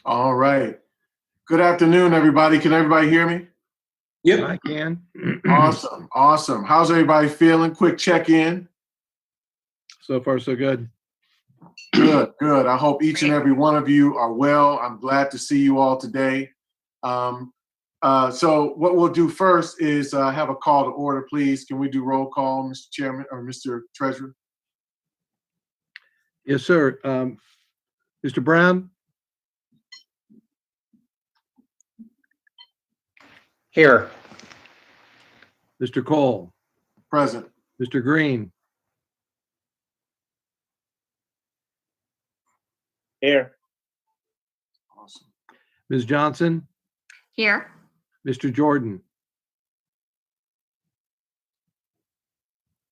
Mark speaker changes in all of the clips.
Speaker 1: All right. Good afternoon, everybody. Can everybody hear me?
Speaker 2: Yep.
Speaker 3: I can.
Speaker 1: Awesome. Awesome. How's everybody feeling? Quick check-in.
Speaker 3: So far, so good.
Speaker 1: Good, good. I hope each and every one of you are well. I'm glad to see you all today. So what we'll do first is have a call to order, please. Can we do roll call, Mr. Chairman or Mr. Treasurer?
Speaker 3: Yes, sir. Mr. Brown,
Speaker 2: Here.
Speaker 3: Mr. Cole,
Speaker 1: Present.
Speaker 3: Mr. Green,
Speaker 2: Here.
Speaker 1: Awesome.
Speaker 3: Ms. Johnson,
Speaker 4: Here.
Speaker 3: Mr. Jordan.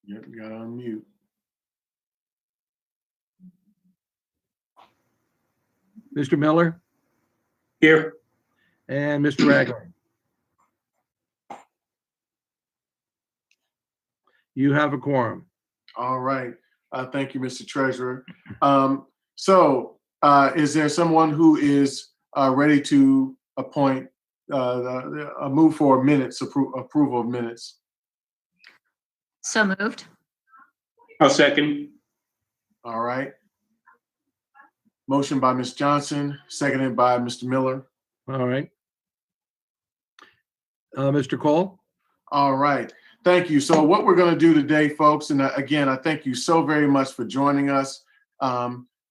Speaker 1: Yep, you got to unmute.
Speaker 3: Mr. Miller,
Speaker 2: Here.
Speaker 3: and Mr. Ragley. You have a quorum.
Speaker 1: All right. Thank you, Mr. Treasurer. Is there someone who is ready to appoint a move for minutes, approval of minutes?
Speaker 4: So moved.
Speaker 2: I'll second.
Speaker 1: All right. Motion by Ms. Johnson, seconded by Mr. Miller.
Speaker 3: All right. Mr. Cole?
Speaker 1: All right. Thank you. So what we're going to do today, folks, and again, I thank you so very much for joining us.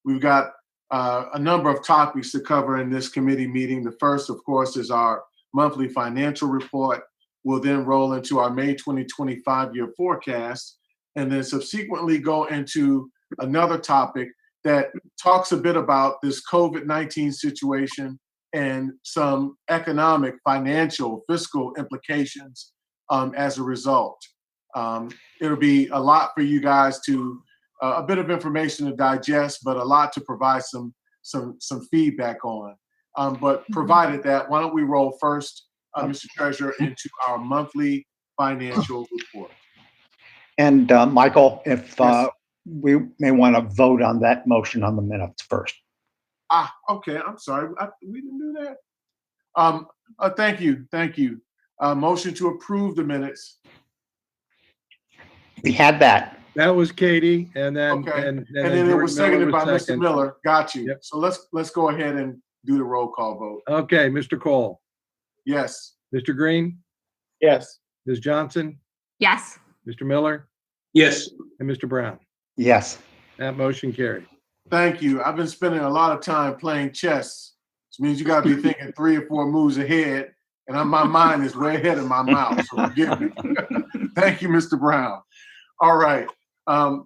Speaker 1: We've got a number of topics to cover in this committee meeting. The first, of course, is our monthly financial report. We'll then roll into our May 2025 year forecast, and then subsequently go into another topic that talks a bit about this COVID-19 situation and some economic, financial, fiscal implications as a result. It'll be a lot for you guys to, a bit of information to digest, but a lot to provide some feedback on. But provided that, why don't we roll first, Mr. Treasurer, into our monthly financial report.
Speaker 5: And Michael, if
Speaker 1: Yes.
Speaker 5: we may want to vote on that motion on the minutes first.
Speaker 1: Okay. I'm sorry. We didn't do that. Thank you. Thank you. Motion to approve the minutes.
Speaker 5: We had that.
Speaker 3: That was Katie, and then
Speaker 1: Okay.
Speaker 3: and
Speaker 1: And then it was
Speaker 3: Jordan
Speaker 1: seconded by
Speaker 3: Miller was
Speaker 1: Mr.
Speaker 3: second.
Speaker 1: Miller. Got you.
Speaker 3: Yep.
Speaker 1: So let's go ahead and do the roll call vote.
Speaker 3: Okay, Mr. Cole,
Speaker 1: Yes.
Speaker 3: Mr. Green,
Speaker 2: Yes.
Speaker 3: Ms. Johnson,
Speaker 4: Yes.
Speaker 3: Mr. Miller,
Speaker 2: Yes.
Speaker 3: and Mr. Brown.
Speaker 5: Yes.
Speaker 3: That motion carried.
Speaker 1: Thank you. I've been spending a lot of time playing chess, which means you got to be thinking 3 or 4 moves ahead, and my mind is way ahead of my mouth. So forgive me. Thank you, Mr. Brown. All right.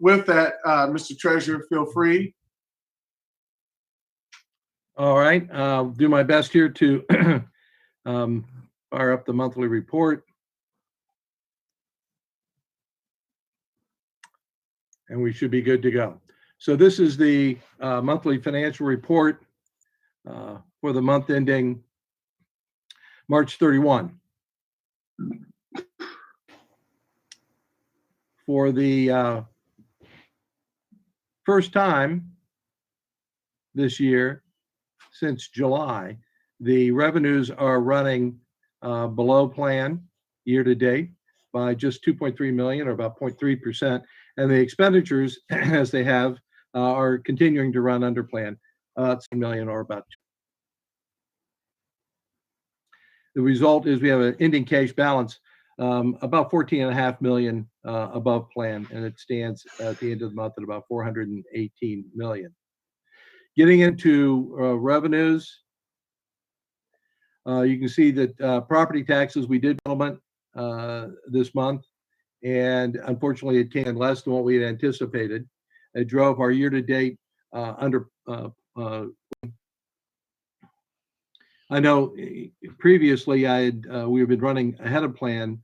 Speaker 1: With that, Mr. Treasurer, feel free.
Speaker 3: All right, I'll do my best here to fire up the monthly report. And we should be good to go. So this is the monthly financial report for the month ending March 31. For the first time this year, since July, the revenues are running below plan year to date by just 2.3 million, or about 0.3%. And the expenditures, as they have, are continuing to run under plan, 10 million, or about. The result is we have an ending cash balance about 14.5 million above plan, and it stands at the end of the month at about 418 million. Getting into revenues, you can see that property taxes, we did settlement this month, and unfortunately it came in less than what we had anticipated. It drove our year-to-date under. I know previously we had been running ahead of plan,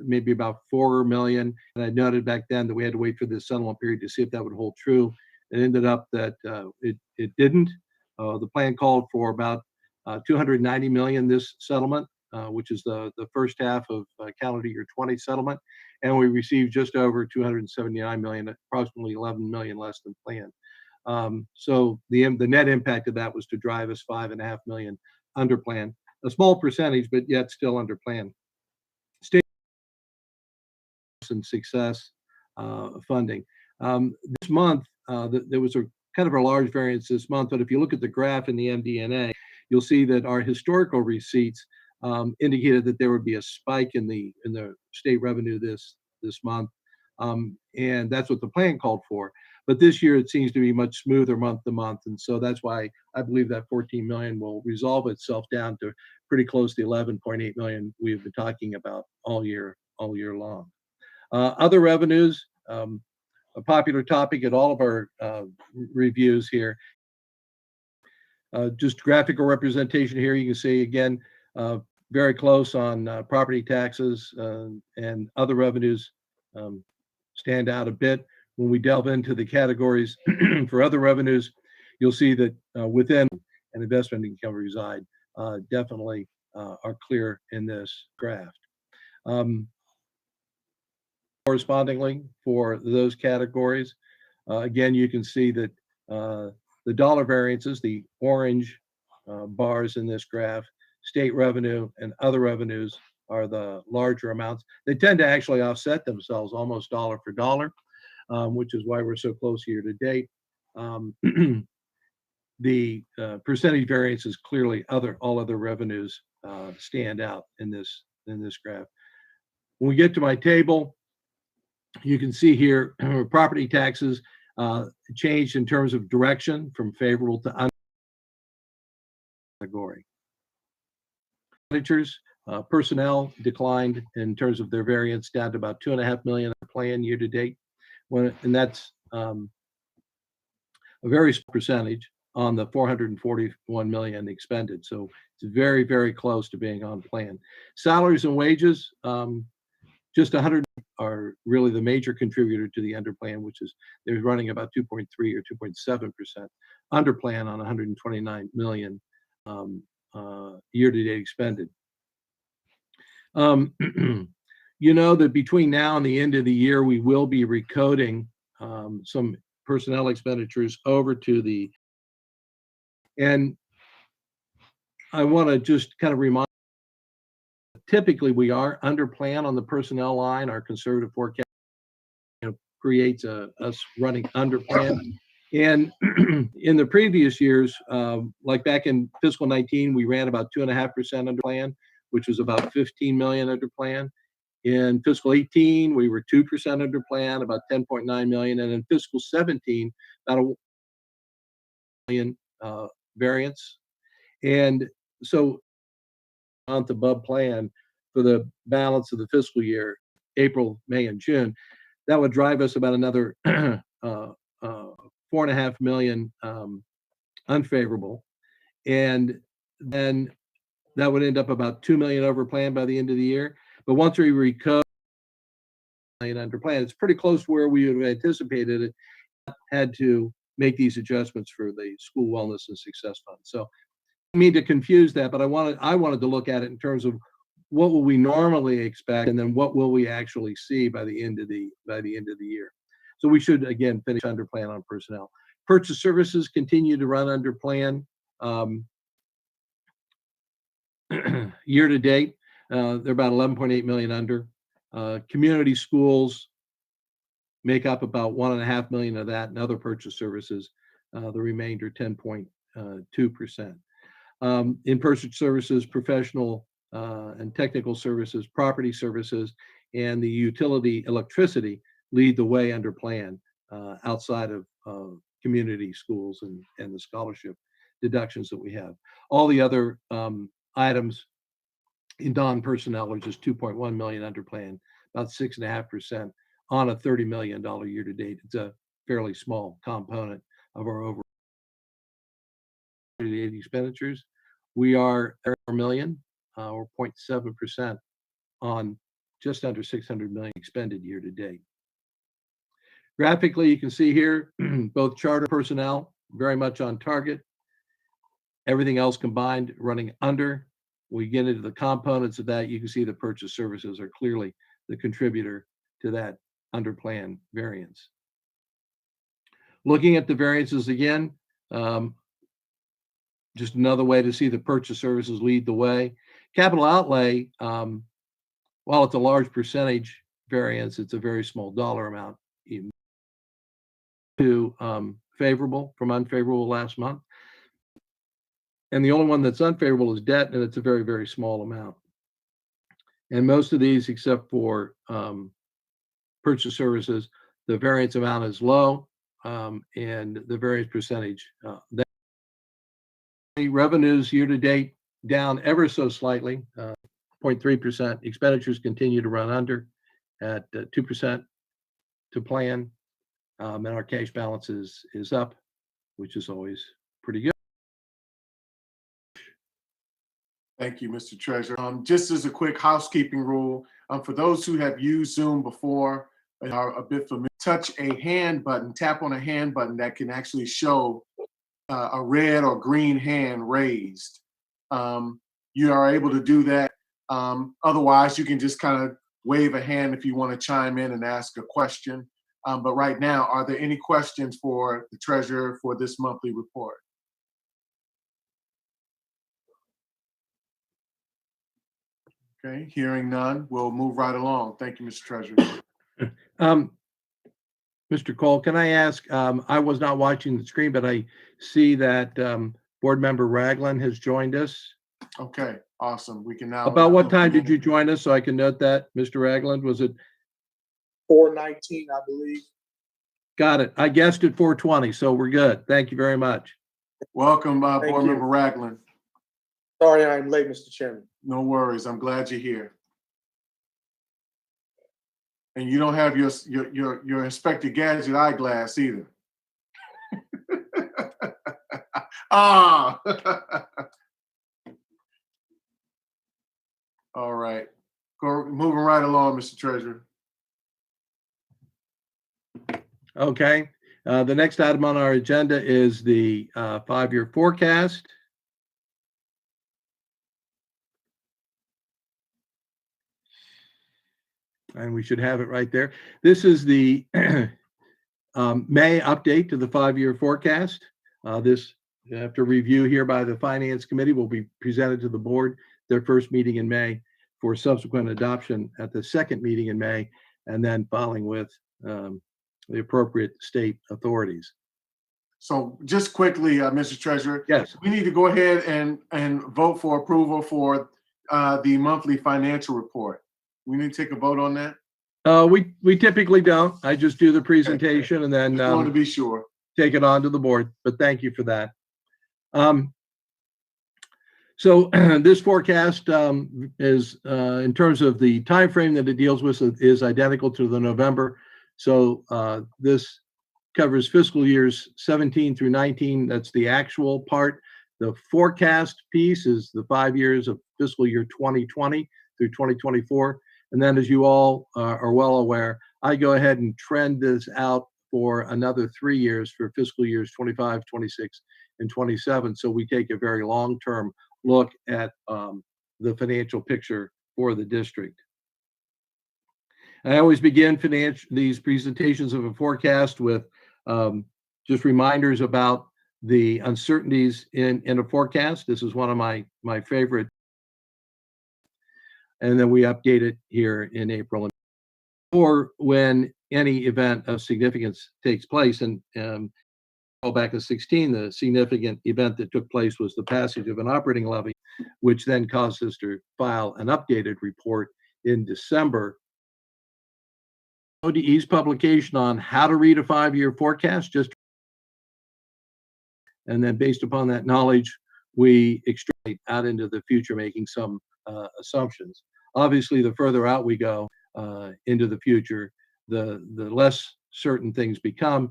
Speaker 3: maybe about 4 million, and I noted back then that we had to wait for this settlement period to see if that would hold true. It ended up that it didn't. The plan called for about 290 million this settlement, which is the first half of calendar year 20 settlement, and we received just over 279 million, approximately 11 million less than planned. So the net impact of that was to drive us 5.5 million under plan. A small percentage, but yet still under plan. State and success funding. This month, there was a kind of a large variance this month, but if you look at the graph in the MD&A, you'll see that our historical receipts indicated that there would be a spike in the state revenue this month, and that's what the plan called for. But this year it seems to be much smoother month to month, and so that's why I believe that 14 million will resolve itself down to pretty close to 11.8 million we've been talking about all year long. Other revenues, a popular topic at all of our reviews here. Just graphical representation here. You can see again, very close on property taxes and other revenues stand out a bit. When we delve into the categories for other revenues, you'll see that within an investment income reside definitely are clear in this graph. Correspondingly for those categories, again, you can see that the dollar variances, the orange bars in this graph, state revenue and other revenues are the larger amounts. They tend to actually offset themselves almost dollar for dollar, which is why we're so close year to date. The percentage variance is clearly all other revenues stand out in this graph. When we get to my table, you can see here property taxes changed in terms of direction from favorable to category. Expenditures, personnel declined in terms of their variance down to about 2.5 million plan year to date, and that's a very small percentage on the 441 million expended. So it's very, very close to being on plan. Salaries and wages, just 100 are really the major contributor to the under plan, which is they're running about 2.3 or 2.7% under plan on 129 million year-to-date expended. You know that between now and the end of the year, we will be recoding some personnel expenditures over to the, and I want to just kind of remind, typically we are under plan on the personnel line. Our conservative forecast creates us running under plan. And in the previous years, like back in fiscal 19, we ran about 2.5% under plan, which was about 15 million under plan. In fiscal 18, we were 2% under plan, about 10.9 million. And in fiscal 17, about a million variance. And so month above plan for the balance of the fiscal year, April, May, and June, that would drive us about another 4.5 million unfavorable. And then that would end up about 2 million over plan by the end of the year. But once we recover under plan, it's pretty close to where we would have anticipated it, had to make these adjustments for the school wellness and success fund. So I mean to confuse that, but I wanted to look at it in terms of what will we normally expect, and then what will we actually see by the end of the year. So we should again finish under plan on personnel. Purchase services continue to run under plan. Year to date, they're about 11.8 million under. Community schools make up about 1.5 million of that, and other purchase services, the remainder 10.2%. In purchase services, professional and technical services, property services, and the utility electricity lead the way under plan outside of community schools and the scholarship deductions that we have. All the other items in non-personnel are just 2.1 million under plan, about 6.5% on a $30 million year-to-date. It's a fairly small component of our overall expenditures. We are 4 million or 0.7% on just under 600 million expended year to date. Graphically, you can see here both charter personnel very much on target. Everything else combined running under. We get into the components of that, you can see the purchase services are clearly the contributor to that under plan variance. Looking at the variances again, just another way to see the purchase services lead the way. Capital outlay, while it's a large percentage variance, it's a very small dollar amount. Even to favorable from unfavorable last month. And the only one that's unfavorable is debt, and it's a very, very small amount. And most of these, except for purchase services, the variance amount is low, and the variance percentage. Revenues year to date down ever so slightly, 0.3%. Expenditures continue to run under at 2% to plan, and our cash balance is up, which is always pretty good.
Speaker 1: Thank you, Mr. Treasurer. Just as a quick housekeeping rule, for those who have used Zoom before and are a bit familiar, touch a hand button, tap on a hand button that can actually show a red or green hand raised. You are able to do that. Otherwise, you can just kind of wave a hand if you want to chime in and ask a question. But right now, are there any questions for the treasurer for this monthly report? Okay, hearing none, we'll move right along. Thank you, Mr. Treasurer.
Speaker 3: Mr. Cole, can I ask, I was not watching the screen, but I see that Board Member Ragland has joined us.
Speaker 1: Okay, awesome. We can now.
Speaker 3: About what time did you join us so I can note that, Mr. Ragland? Was it
Speaker 6: 4:19, I believe.
Speaker 3: Got it. I guessed at 4:20, so we're good. Thank you very much.
Speaker 1: Welcome,
Speaker 6: Thank
Speaker 1: Board
Speaker 6: you.
Speaker 1: Member Ragland.
Speaker 6: Sorry I'm late, Mr. Chairman.
Speaker 1: No worries. I'm glad you're here. And you don't have your Inspector Gadget eyeglass either. Ah. All right. Moving right along, Mr. Treasurer.
Speaker 3: Okay. The next item on our agenda is the 5-year forecast. And we should have it right there. This is the May update to the 5-year forecast. This, after review here by the Finance Committee, will be presented to the board, their first meeting in May, for subsequent adoption at the second meeting in May, and then following with the appropriate state authorities.
Speaker 1: So just quickly, Mr. Treasurer,
Speaker 3: Yes.
Speaker 1: we need to go ahead and vote for approval for the monthly financial report. We need to take a vote on that?
Speaker 3: We typically don't. I just do the presentation and then
Speaker 1: Just want to be sure.
Speaker 3: take it on to the board, but thank you for that. So this forecast is, in terms of the time frame that it deals with, is identical to the November. So this covers fiscal years 17 through 19. That's the actual part. The forecast piece is the 5 years of fiscal year 2020 through 2024. And then, as you all are well aware, I go ahead and trend this out for another 3 years for fiscal years 25, 26, and 27. So we take a very long-term look at the financial picture for the district. I always begin these presentations of a forecast with just reminders about the uncertainties in a forecast. This is one of my favorite. And then we update it here in April, or when any event of significance takes place. And back in 16, the significant event that took place was the passage of an operating levy, which then caused us to file an updated report in December. ODE's publication on how to read a 5-year forecast, and then based upon that knowledge, we extrapolate out into the future, making some assumptions. Obviously, the further out we go into the future, the less certain things become.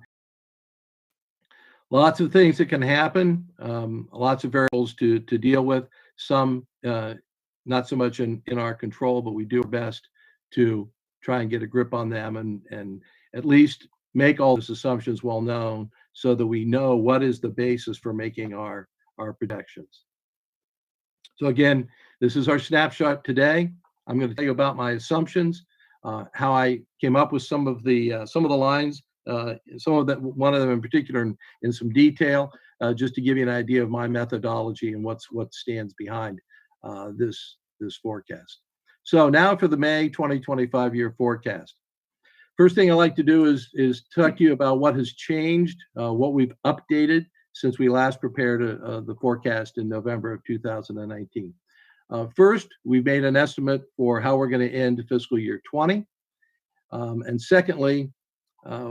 Speaker 3: Lots of things that can happen, lots of variables to deal with, some not so much in our control, but we do our best to try and get a grip on them and at least make all those assumptions well known so that we know what is the basis for making our projections. So again, this is our snapshot today. I'm going to tell you about my assumptions, how I came up with some of the lines some of that, one of them in particular in some detail, just to give you an idea of my methodology and what stands behind this forecast. So now for the May 2025 year forecast. First thing I like to do is talk to you about what has changed, what we've updated since we last prepared the forecast in November of 2019. First, we've made an estimate for how we're going to end fiscal year 20. And secondly,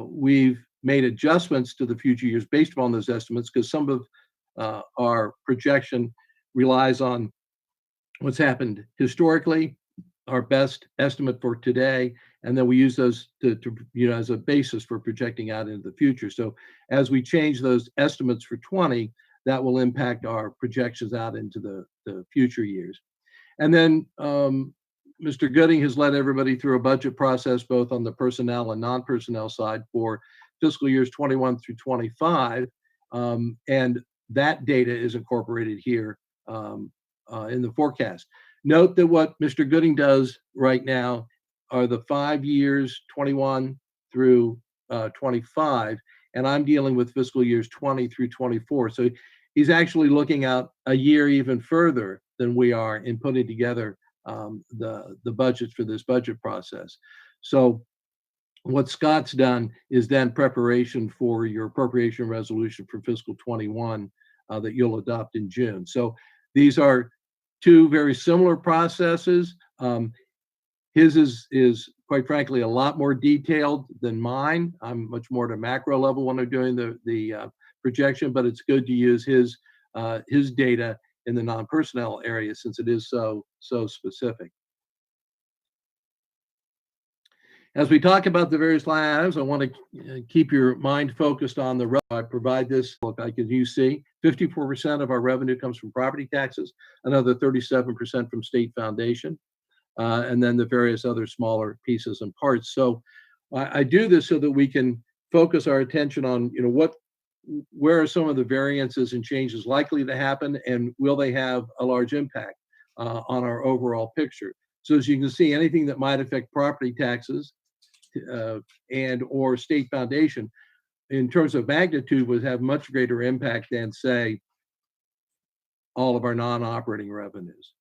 Speaker 3: we've made adjustments to the future years based upon those estimates, because some of our projection relies on what's happened historically, our best estimate for today, and then we use those to as a basis for projecting out into the future. So as we change those estimates for 20, that will impact our projections out into the future years. And then Mr. Gooding has led everybody through a budget process, both on the personnel and non-personnel side for fiscal years 21 through 25. And that data is incorporated here in the forecast. Note that what Mr. Gooding does right now are the 5 years, 21 through 25, and I'm dealing with fiscal years 20 through 24. So he's actually looking out a year even further than we are in putting together the budgets for this budget process. So what Scott's done is then preparation for your appropriation resolution for fiscal 21 that you'll adopt in June. So these are two very similar processes. His is quite frankly a lot more detailed than mine. I'm much more at a macro level when I'm doing the projection, but it's good to use his data in the non-personnel area since it is so specific. As we talk about the various line items, I want to keep your mind focused on the revenue. I provide this look, like as you see, 54% of our revenue comes from property taxes, another 37% from state foundation, and then the various other smaller pieces and parts. So I do this so that we can focus our attention on, where are some of the variances and changes likely to happen, and will they have a large impact on our overall picture? So as you can see, anything that might affect property taxes and or state foundation in terms of magnitude would have much greater impact than, say, all of our non-operating revenues.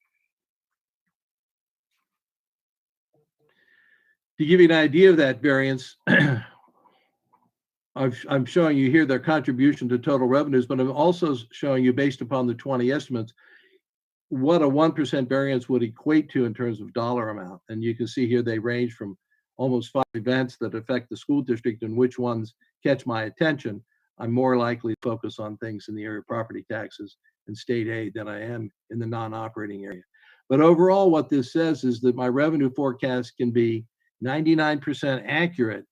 Speaker 3: To give you an idea of that variance, I'm showing you here their contribution to total revenues, but I'm also showing you, based upon the 20 estimates, what a 1% variance would equate to in terms of dollar amount. And you can see here they range from almost 5 events that affect the school district, and which ones catch my attention. I'm more likely to focus on things in the area of property taxes and state aid than I am in the non-operating area. But overall, what this says is that my revenue forecast can be 99% accurate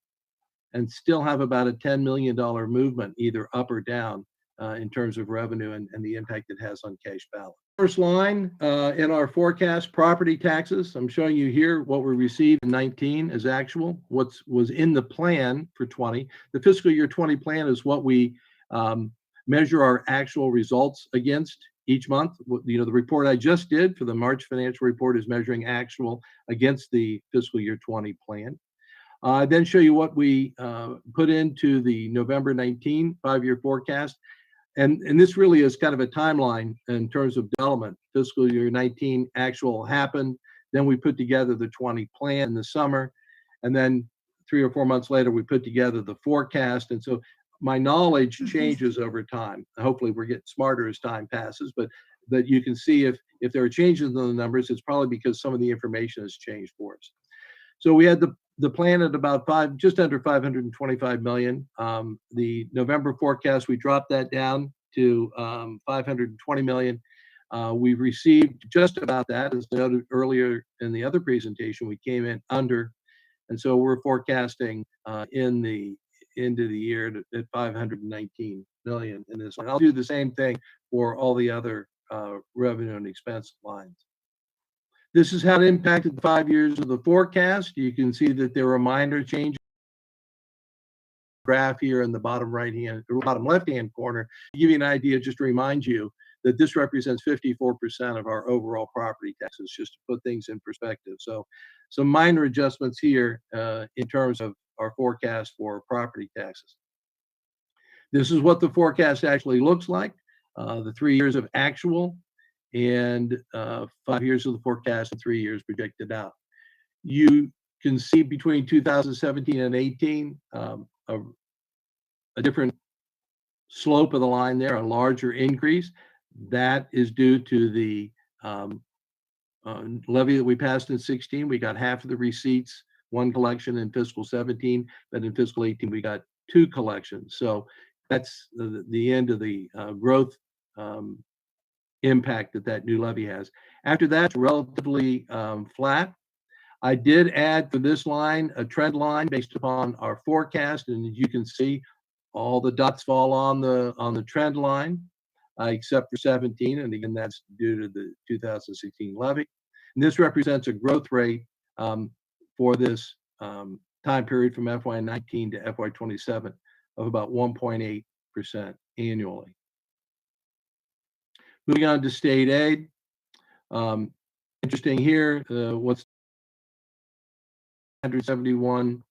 Speaker 3: and still have about a $10 million movement either up or down in terms of revenue and the impact it has on cash balance. First line in our forecast, property taxes. I'm showing you here what we received in 19 as actual, what was in the plan for 20. The fiscal year 20 plan is what we measure our actual results against each month. The report I just did for the March financial report is measuring actual against the fiscal year 20 plan. I then show you what we put into the November 19 5-year forecast. And this really is kind of a timeline in terms of development. Fiscal year 19 actual happened. Then we put together the 20 plan in the summer. And then 3 or 4 months later, we put together the forecast. And so my knowledge changes over time. Hopefully we're getting smarter as time passes, but that you can see if there are changes in the numbers, it's probably because some of the information has changed for us. So we had the plan at about just under 525 million. The November forecast, we dropped that down to 520 million. We've received just about that, as noted earlier in the other presentation. We came in under, and so we're forecasting in the end of the year at 519 million in this one. I'll do the same thing for all the other revenue and expense lines. This is how it impacted the 5 years of the forecast. You can see that there were minor changes. Graph here in the bottom left-hand corner to give you an idea, just to remind you that this represents 54% of our overall property taxes, just to put things in perspective. So some minor adjustments here in terms of our forecast for property taxes. This is what the forecast actually looks like, the 3 years of actual and 5 years of the forecast and 3 years projected out. You can see between 2017 and 18 a different slope of the line there, a larger increase. That is due to the levy that we passed in 16. We got half of the receipts, one collection in fiscal 17, but in fiscal 18 we got 2 collections. So that's the end of the growth impact that new levy has. After that, it's relatively flat. I did add for this line a trend line based upon our forecast, and as you can see, all the dots fall on the trend line, except for 17, and again that's due to the 2016 levy. And this represents a growth rate for this time period from FY19 to FY27 of about 1.8% annually. Moving on to state aid. Interesting here, what's $171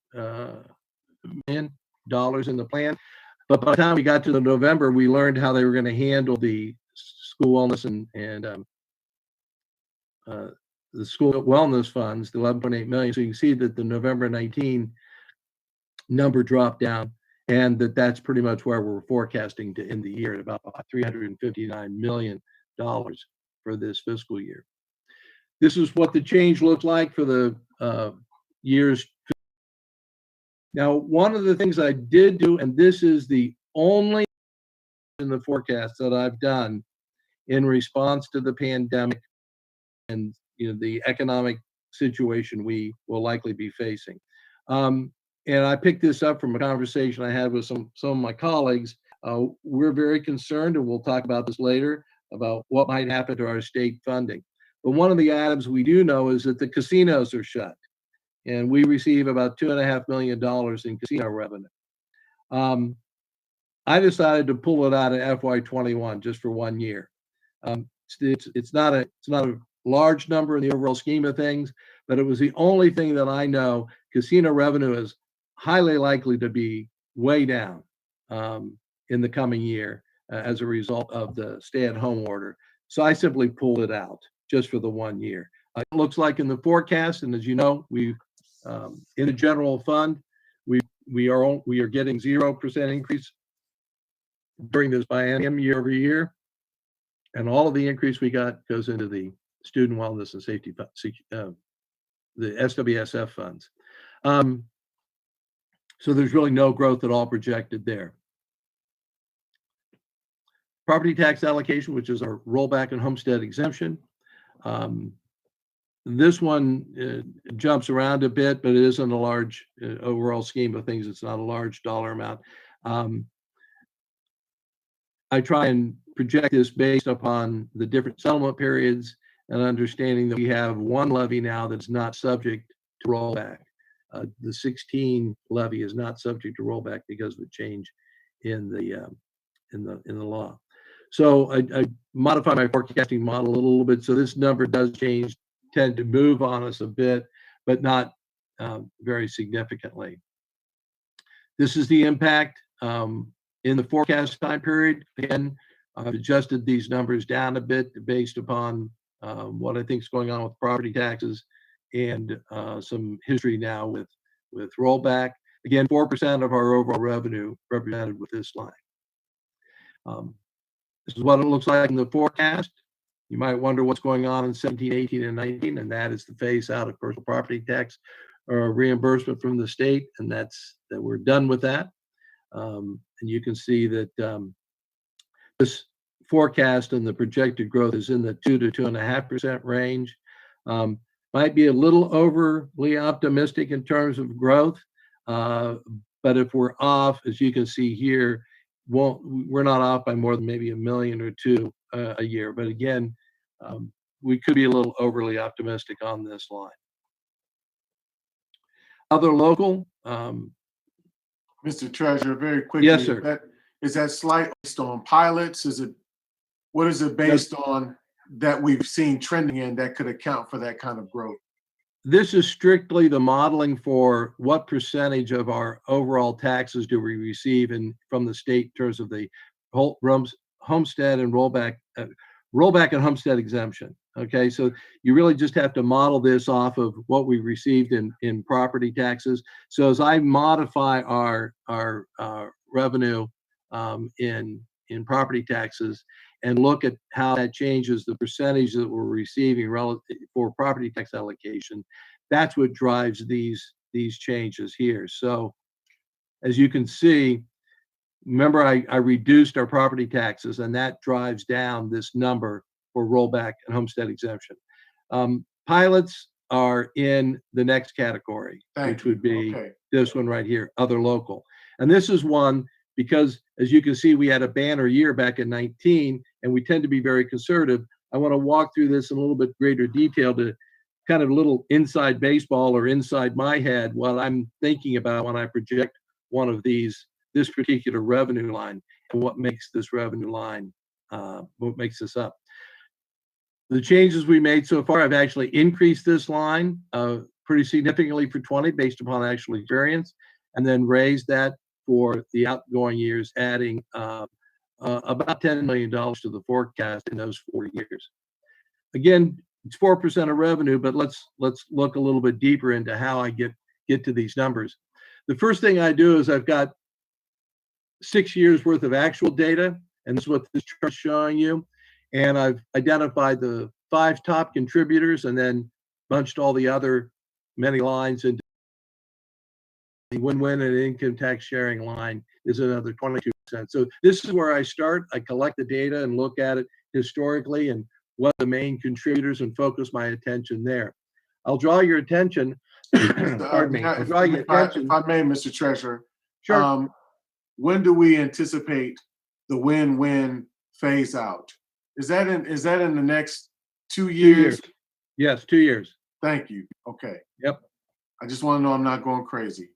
Speaker 3: million in the plan. But by the time we got to the November, we learned how they were going to handle the school wellness and the school wellness funds, the 11.8 million. So you can see that the November 19 number dropped down, and that's pretty much where we're forecasting to end the year at about $359 million for this fiscal year. This is what the change looked like for the years. Now, one of the things I did do, and this is the only in the forecast that I've done in response to the pandemic and the economic situation we will likely be facing. And I picked this up from a conversation I had with some of my colleagues. We're very concerned, and we'll talk about this later, about what might happen to our state funding. But one of the items we do know is that the casinos are shut, and we receive about $2.5 million in casino revenue. I decided to pull it out of FY21 just for 1 year. It's not a large number in the overall scheme of things, but it was the only thing that I know. Casino revenue is highly likely to be way down in the coming year as a result of the stay-at-home order. So I simply pulled it out just for the 1 year. It looks like in the forecast, and as you know, we've in the general fund, we are getting 0% increase during this biennium year over year, and all of the increase we got goes into the student wellness and safety, the SWSF funds. So there's really no growth at all projected there. Property tax allocation, which is our rollback and homestead exemption. This one jumps around a bit, but it isn't a large overall scheme of things. It's not a large dollar amount. I try and project this based upon the different settlement periods and understanding that we have one levy now that's not subject to rollback. The 16 levy is not subject to rollback because of the change in the law. So I modify my forecasting model a little bit. So this number does tend to move on us a bit, but not very significantly. This is the impact in the forecast time period. Again, I've adjusted these numbers down a bit based upon what I think is going on with property taxes and some history now with rollback. Again, 4% of our overall revenue represented with this line. This is what it looks like in the forecast. You might wonder what's going on in 17, 18, and 19, and that is the phase out of personal property tax or reimbursement from the state, and that we're done with that. And you can see that this forecast and the projected growth is in the 2 to 2.5% range. Might be a little overly optimistic in terms of growth, but if we're off, as you can see here, we're not off by more than maybe 1 million or 2 a year. But again, we could be a little overly optimistic on this line. Other local.
Speaker 1: Mr. Treasurer, very quickly.
Speaker 3: Yes, sir.
Speaker 1: Is that slight based on pilots? What is it based on that we've seen trending in that could account for that kind of growth?
Speaker 3: this is strictly the modeling for what percentage of our overall taxes do we receive from the state in terms of the homestead and rollback and homestead exemption. Okay, so you really just have to model this off of what we received in property taxes. So as I modify our revenue in property taxes and look at how that changes the percentage that we're receiving relative for property tax allocation, that's what drives these changes here. So as you can see, remember I reduced our property taxes, and that drives down this number for rollback and homestead exemption. Pilots are in the next category, which would be this one right here, other local. And this is one because, as you can see, we had a banner year back in 19, and we tend to be very conservative. I want to walk through this in a little bit greater detail to kind of a little inside baseball or inside my head what I'm thinking about when I project one of these, this particular revenue line, and what makes this revenue line, what makes this up. The changes we made so far, I've actually increased this line pretty significantly for 20 based upon actual experience, and then raised that for the outgoing years, adding about $10 million to the forecast in those 4 years. Again, it's 4% of revenue, but let's look a little bit deeper into how I get to these numbers. The first thing I do is I've got 6 years worth of actual data, and this is what this chart is showing you. And I've identified the 5 top contributors and then bunched all the other many lines into the win-win and income tax sharing line is another 22%. So this is where I start. I collect the data and look at it historically and what the main contributors and focus my attention there. I'll draw your attention. Pardon me. I'll draw your attention.
Speaker 1: If I may, Mr. Treasurer.
Speaker 3: Sure.
Speaker 1: When do we anticipate the win-win phase out? Is that in the next 2 years?
Speaker 3: Yes, 2 years.
Speaker 1: Thank you. Okay.
Speaker 3: Yep.
Speaker 1: I just want to know I'm not going crazy.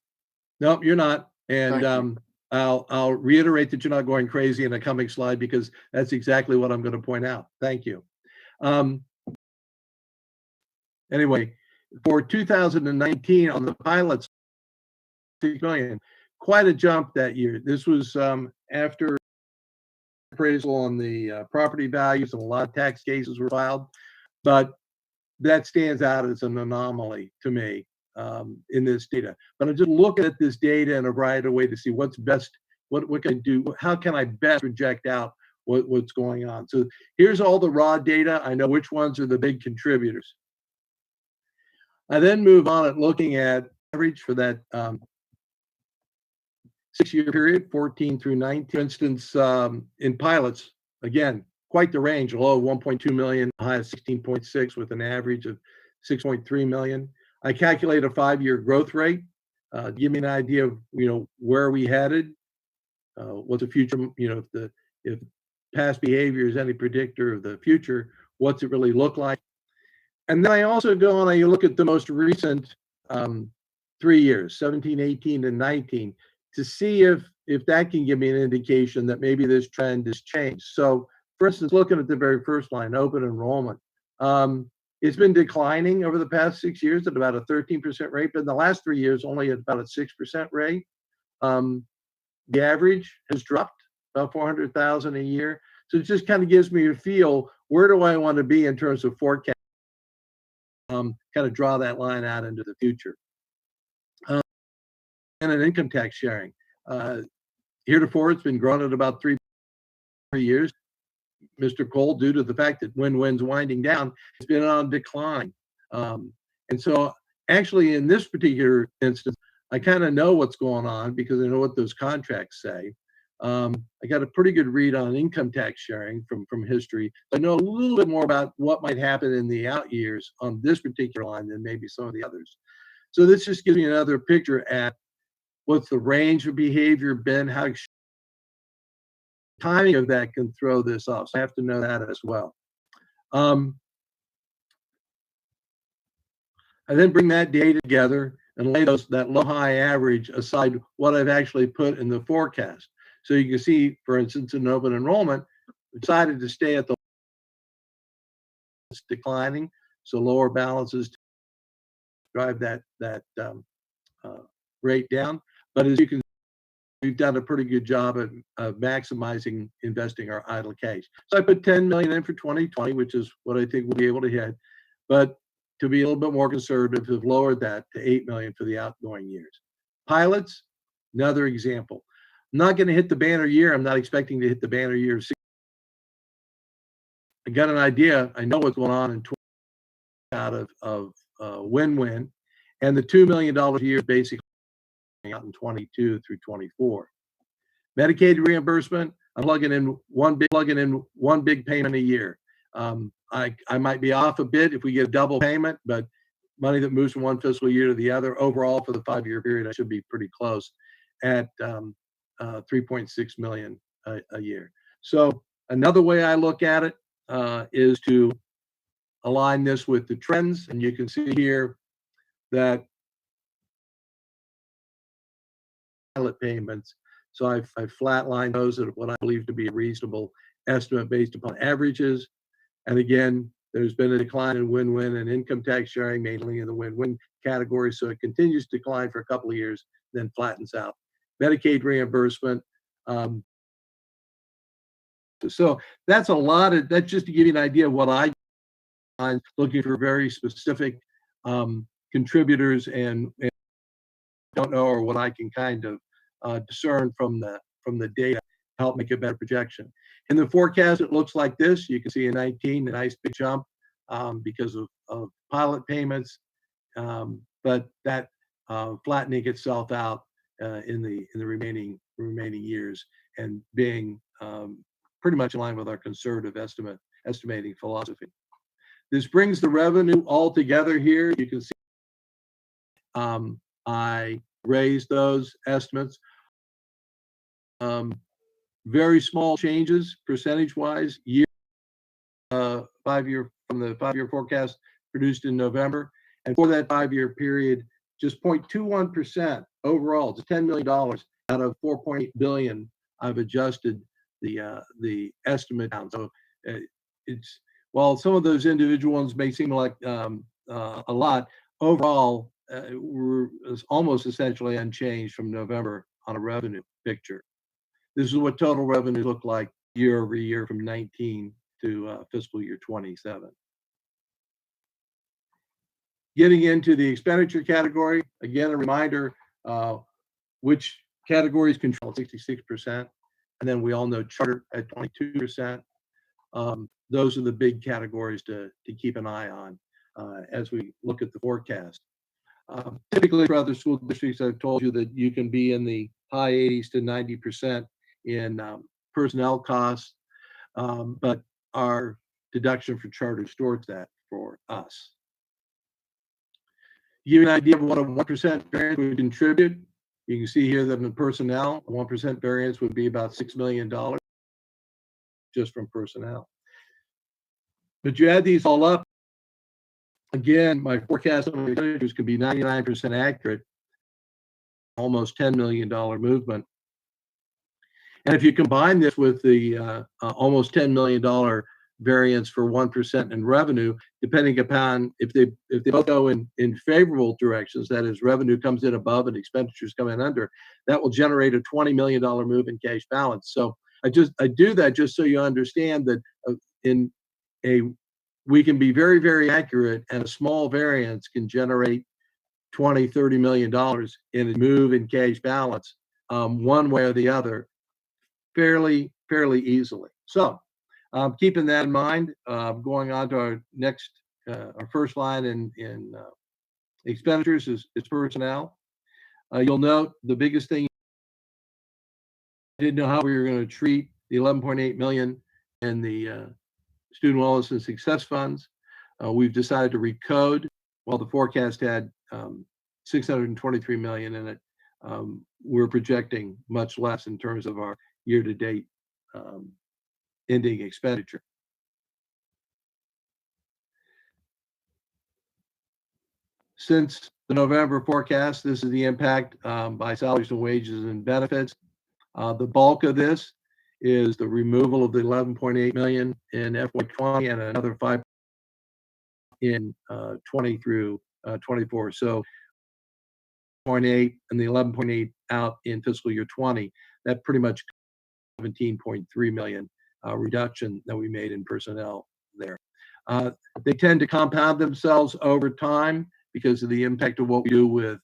Speaker 3: Nope, you're not. And I'll reiterate that you're not going crazy in a coming slide because that's exactly what I'm going to point out. Thank you. Anyway, for 2019 on the pilots, $6 million, quite a jump that year. This was after appraisal on the property values, and a lot of tax cases were filed, but that stands out as an anomaly to me in this data. But I'm just looking at this data in a variety of ways to see what's best, what can I do, how can I best project out what's going on. So here's all the raw data. I know which ones are the big contributors. I then move on at looking at average for that 6-year period, 14 through 19. For instance, in pilots, again, quite the range, low of 1.2 million, high of 16.6 with an average of 6.3 million. I calculate a 5-year growth rate, give me an idea of, where we headed, what the future, if past behavior is any predictor of the future, what's it really look like? And then I also go and I look at the most recent 3 years, 17, 18, and 19, to see if that can give me an indication that maybe this trend has changed. So, for instance, looking at the very first line, open enrollment, it's been declining over the past 6 years at about a 13% rate, but in the last 3 years, only at about a 6% rate. The average has dropped about 400,000 a year. So it just kind of gives me a feel, where do I want to be in terms of forecast? Kind of draw that line out into the future. And an income tax sharing. Heretofore, it's been growing at about 3 years. Mr. Cole, due to the fact that win-win's winding down, it's been on decline. And so actually in this particular instance, I kind of know what's going on because I know what those contracts say. I got a pretty good read on income tax sharing from history. I know a little bit more about what might happen in the out years on this particular line than maybe some of the others. So this just gives me another picture at what's the range of behavior been, how timing of that can throw this off. So I have to know that as well. I then bring that data together and lay that low-high average aside what I've actually put in the forecast. So you can see, for instance, in open enrollment, decided to stay at the declining, so lower balances drive that rate down. But as you can, we've done a pretty good job of maximizing investing our idle cash. So I put 10 million in for 2020, which is what I think we'll be able to hit. But to be a little bit more conservative, have lowered that to 8 million for the outgoing years. Pilots, another example. I'm not going to hit the banner year. I'm not expecting to hit the banner year. I got an idea. I know what's going on in 20 out of win-win, and the $2 million a year basically out in 22 through 24. Medicaid reimbursement, I'm plugging in one big payment a year. I might be off a bit if we get a double payment, but money that moves from one fiscal year to the other, overall for the 5-year period, I should be pretty close at 3.6 million a year. So another way I look at it is to align this with the trends, and you can see here that pilot payments. So I've flatlined those at what I believe to be a reasonable estimate based upon averages. And again, there's been a decline in win-win and income tax sharing, mainly in the win-win category. So it continues to decline for a couple of years, then flattens out. Medicaid reimbursement. So that's a lot of, that's just to give you an idea of what I'm looking for very specific contributors and don't know, or what I can kind of discern from the data, help make a better projection. In the forecast, it looks like this. You can see in 19, a nice big jump because of pilot payments, but that flattening itself out in the remaining years and being pretty much in line with our conservative estimating philosophy. This brings the revenue all together here. You can see I raised those estimates. Very small changes percentage-wise, year 5-year from the 5-year forecast produced in November, and for that 5-year period, just 0.21% overall. It's $10 million out of 4.8 billion. I've adjusted the estimate down. So it's, while some of those individual ones may seem like a lot, overall we're almost essentially unchanged from November on a revenue picture. This is what total revenue looked like year over year from 19 to fiscal year 27. Getting into the expenditure category, again, a reminder, which categories control 66%. And then we all know charter at 22%. Those are the big categories to keep an eye on as we look at the forecast. Typically for other school districts, I've told you that you can be in the high 80s to 90% in personnel costs, but our deduction for charter distorts that for us. To give you an idea of what a 1% variance would contribute, you can see here that in personnel, a 1% variance would be about $6 million just from personnel. But you add these all up, again, my forecast on expenditures could be 99% accurate, almost $10 million movement. And if you combine this with the almost $10 million variance for 1% in revenue, depending upon if they both go in favorable directions, that is, revenue comes in above and expenditures come in under, that will generate a $20 million move in cash balance. So I do that just so you understand that we can be very, very accurate, and a small variance can generate $20–30 million in a move in cash balance one way or the other fairly easily. So keeping that in mind, going on to our next, our first line in expenditures is personnel. You'll note the biggest thing, I didn't know how we were going to treat the 11.8 million in the student wellness and success funds. We've decided to recode. While the forecast had 623 million in it, we're projecting much less in terms of our year-to-date ending expenditure. Since the November forecast, this is the impact by salaries and wages and benefits. The bulk of this is the removal of the 11.8 million in FY20 and another 5 in 20 through 24. So 0.8 and the 11.8 out in fiscal year 20, that pretty much 17.3 million reduction that we made in personnel there. They tend to compound themselves over time because of the impact of what we do with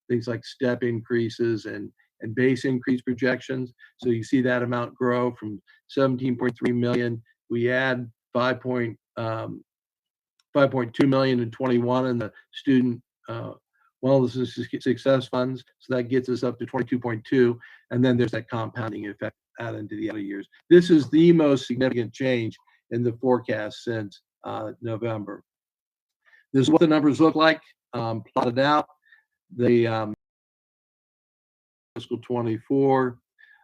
Speaker 3: things like step increases and base increase projections. So you see that amount grow from 17.3 million. We add 5.2 million in 21 in the student wellness and success funds. So that gets us up to 22.2. And then there's that compounding effect out into the other years. This is the most significant change in the forecast since November. This is what the numbers look like plotted out. The fiscal 24.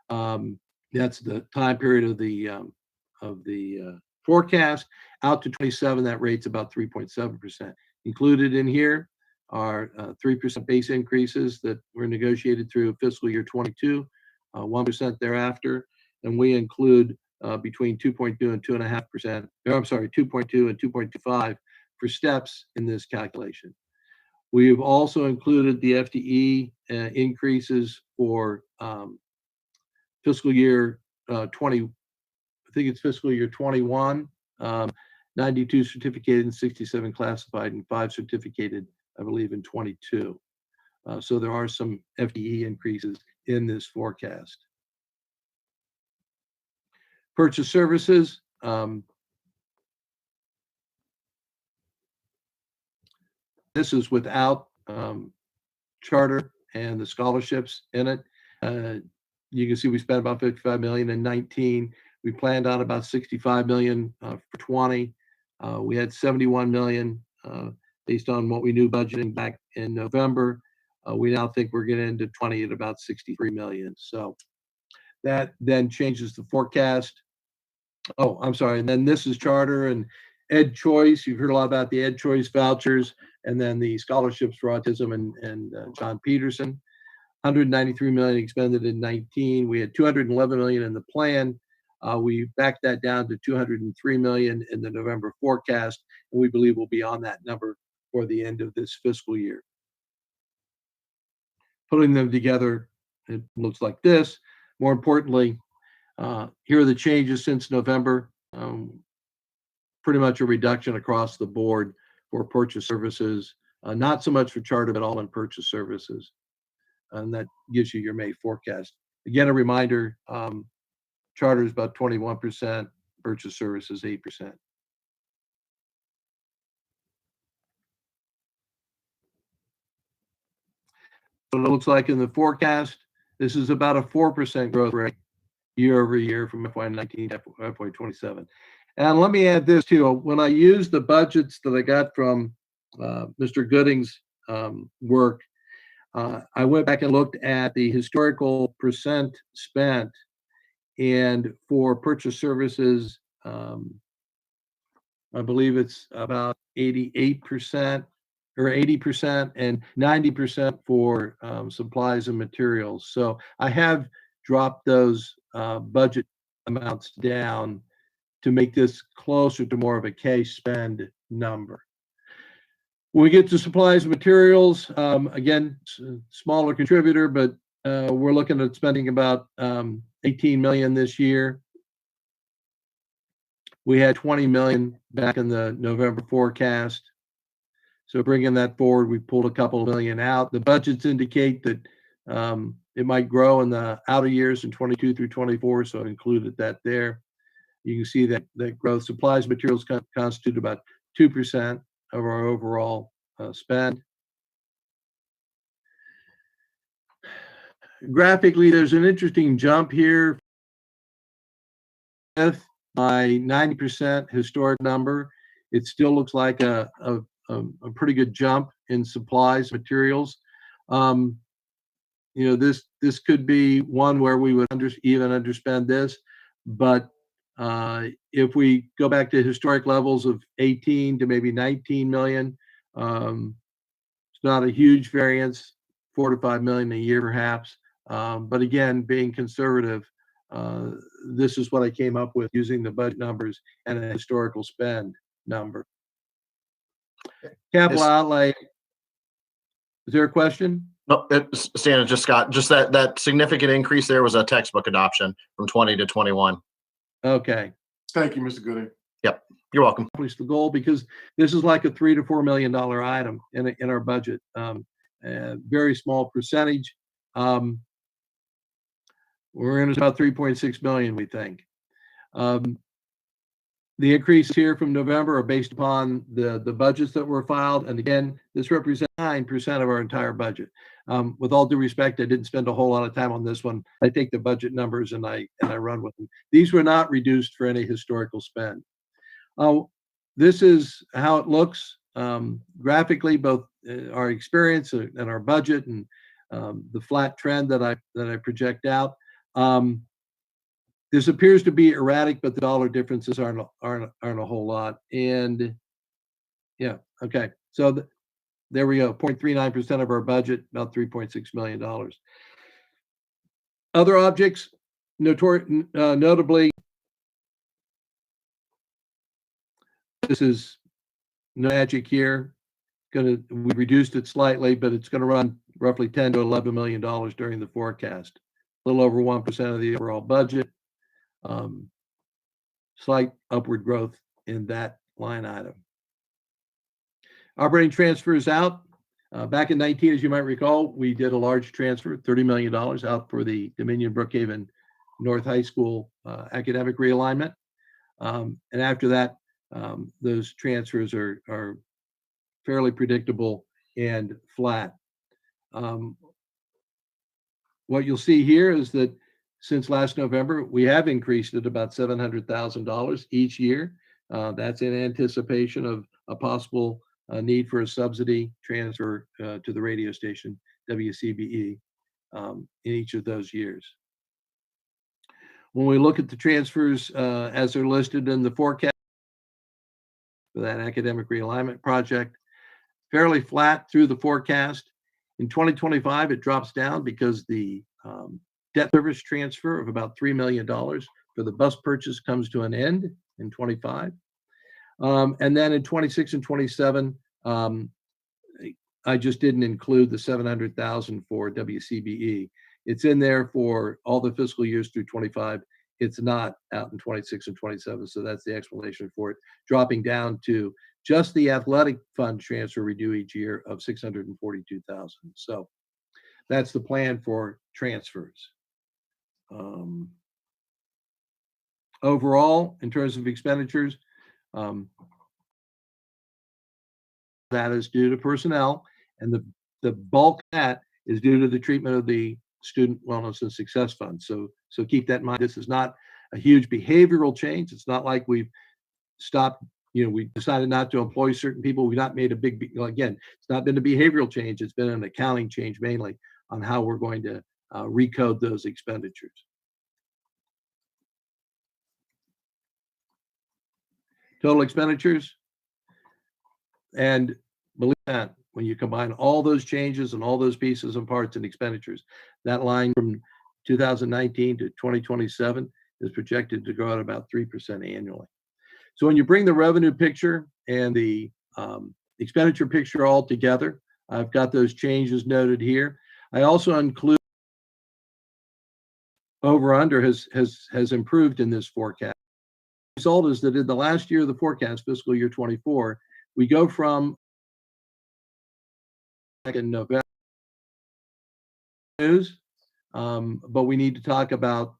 Speaker 3: That's the time period of the forecast. Out to 27, that rate's about 3.7%. Included in here are 3% base increases that were negotiated through fiscal year 22, 1% thereafter, and we include between 2.2 and 2.5%. I'm sorry, 2.2 and 2.25 for steps in this calculation. We've also included the FTE increases for fiscal year 20. I think it's fiscal year 21. 92 certificated and 67 classified, and 5 certificated, I believe, in 22. So there are some FTE increases in this forecast. Purchase services. This is without charter and the scholarships in it. You can see we spent about 55 million in 19. We planned on about 65 million for 20. We had 71 million based on what we knew budgeting back in November. We now think we're getting into 20 at about 63 million. So that then changes the forecast. Oh, I'm sorry. And then this is charter and Ed Choice. You've heard a lot about the Ed Choice vouchers, and then the scholarships for autism and John Peterson. 193 million expended in 19. We had 211 million in the plan. We backed that down to 203 million in the November forecast, and we believe we'll be on that number for the end of this fiscal year. Putting them together, it looks like this. More importantly, here are the changes since November. Pretty much a reduction across the board for purchase services, not so much for charter, but all in purchase services. And that gives you your May forecast. Again, a reminder, charter is about 21%, purchase services 8%. What it looks like in the forecast, this is about a 4% growth rate year over year from FY19 to FY27. And let me add this too. When I used the budgets that I got from Mr. Gooding's work, I went back and looked at the historical percent spent, and for purchase services, I believe it's about 88% or 80% and 90% for supplies and materials. So I have dropped those budget amounts down to make this closer to more of a cash spend number. When we get to supplies and materials, again, smaller contributor, but we're looking at spending about 18 million this year. We had 20 million back in the November forecast. So bringing that forward, we pulled a couple of million out. The budgets indicate that it might grow in the outer years in 22 through 24, so I included that there. You can see that growth. Supplies, materials constitute about 2% of our overall spend. Graphically, there's an interesting jump here. With my 90% historic number, it still looks like a pretty good jump in supplies, materials. This could be one where we would even underspend this, but if we go back to historic levels of 18 to maybe 19 million, it's not a huge variance, 4 to 5 million a year perhaps. But again, being conservative, this is what I came up with using the budget numbers and a historical spend number. Capital outlay, Is there a question?
Speaker 7: No, Stan, just Scott, just that significant increase there was a textbook adoption from 20 to 21.
Speaker 3: Okay.
Speaker 1: Thank you, Mr. Gooding.
Speaker 7: You're welcome.
Speaker 3: Accomplish the goal because this is like a $3 to $4 million item in our budget. Very small percentage. We're in about 3.6 million, we think. The increase here from November are based upon the budgets that were filed. And again, this represents 9% of our entire budget. With all due respect, I didn't spend a whole lot of time on this one. I take the budget numbers and I run with them. These were not reduced for any historical spend. This is how it looks graphically, both our experience and our budget and the flat trend that I project out. This appears to be erratic, but the dollar differences aren't a whole lot. And yeah, okay. So there we go. 0.39% of our budget, about $3.6 million. Other objects, notably, this is no magic here. We reduced it slightly, but it's going to run roughly $10 to $11 million during the forecast. A little over 1% of the overall budget. Slight upward growth in that line item. Operating transfers out. Back in 19, as you might recall, we did a large transfer, $30 million out for the Dominion Brookhaven North High School academic realignment. And after that, those transfers are fairly predictable and flat. What you'll see here is that since last November, we have increased it about $700,000 each year. That's in anticipation of a possible need for a subsidy transfer to the radio station, WCBE, in each of those years. When we look at the transfers as they're listed in the forecast for that academic realignment project, fairly flat through the forecast. In 2025, it drops down because the debt service transfer of about $3 million for the bus purchase comes to an end in 25. And then in 26 and 27, I just didn't include the $700,000 for WCBE. It's in there for all the fiscal years through 25. It's not out in 26 and 27. So that's the explanation for it, dropping down to just the athletic fund transfer we do each year of $642,000. So that's the plan for transfers. Overall, in terms of expenditures, that is due to personnel, and the bulk of that is due to the treatment of the Student Wellness and Success Fund. So keep that in mind. This is not a huge behavioral change. It's not like we've stopped, we decided not to employ certain people. We've not made a big, again, it's not been a behavioral change. It's been an accounting change mainly on how we're going to recode those expenditures. Total expenditures. And believe that when you combine all those changes and all those pieces and parts and expenditures, that line from 2019 to 2027 is projected to grow at about 3% annually. So when you bring the revenue picture and the expenditure picture all together, I've got those changes noted here. I also include over under has improved in this forecast. The result is that in the last year of the forecast, fiscal year 24, we go from in November news, but we need to talk about,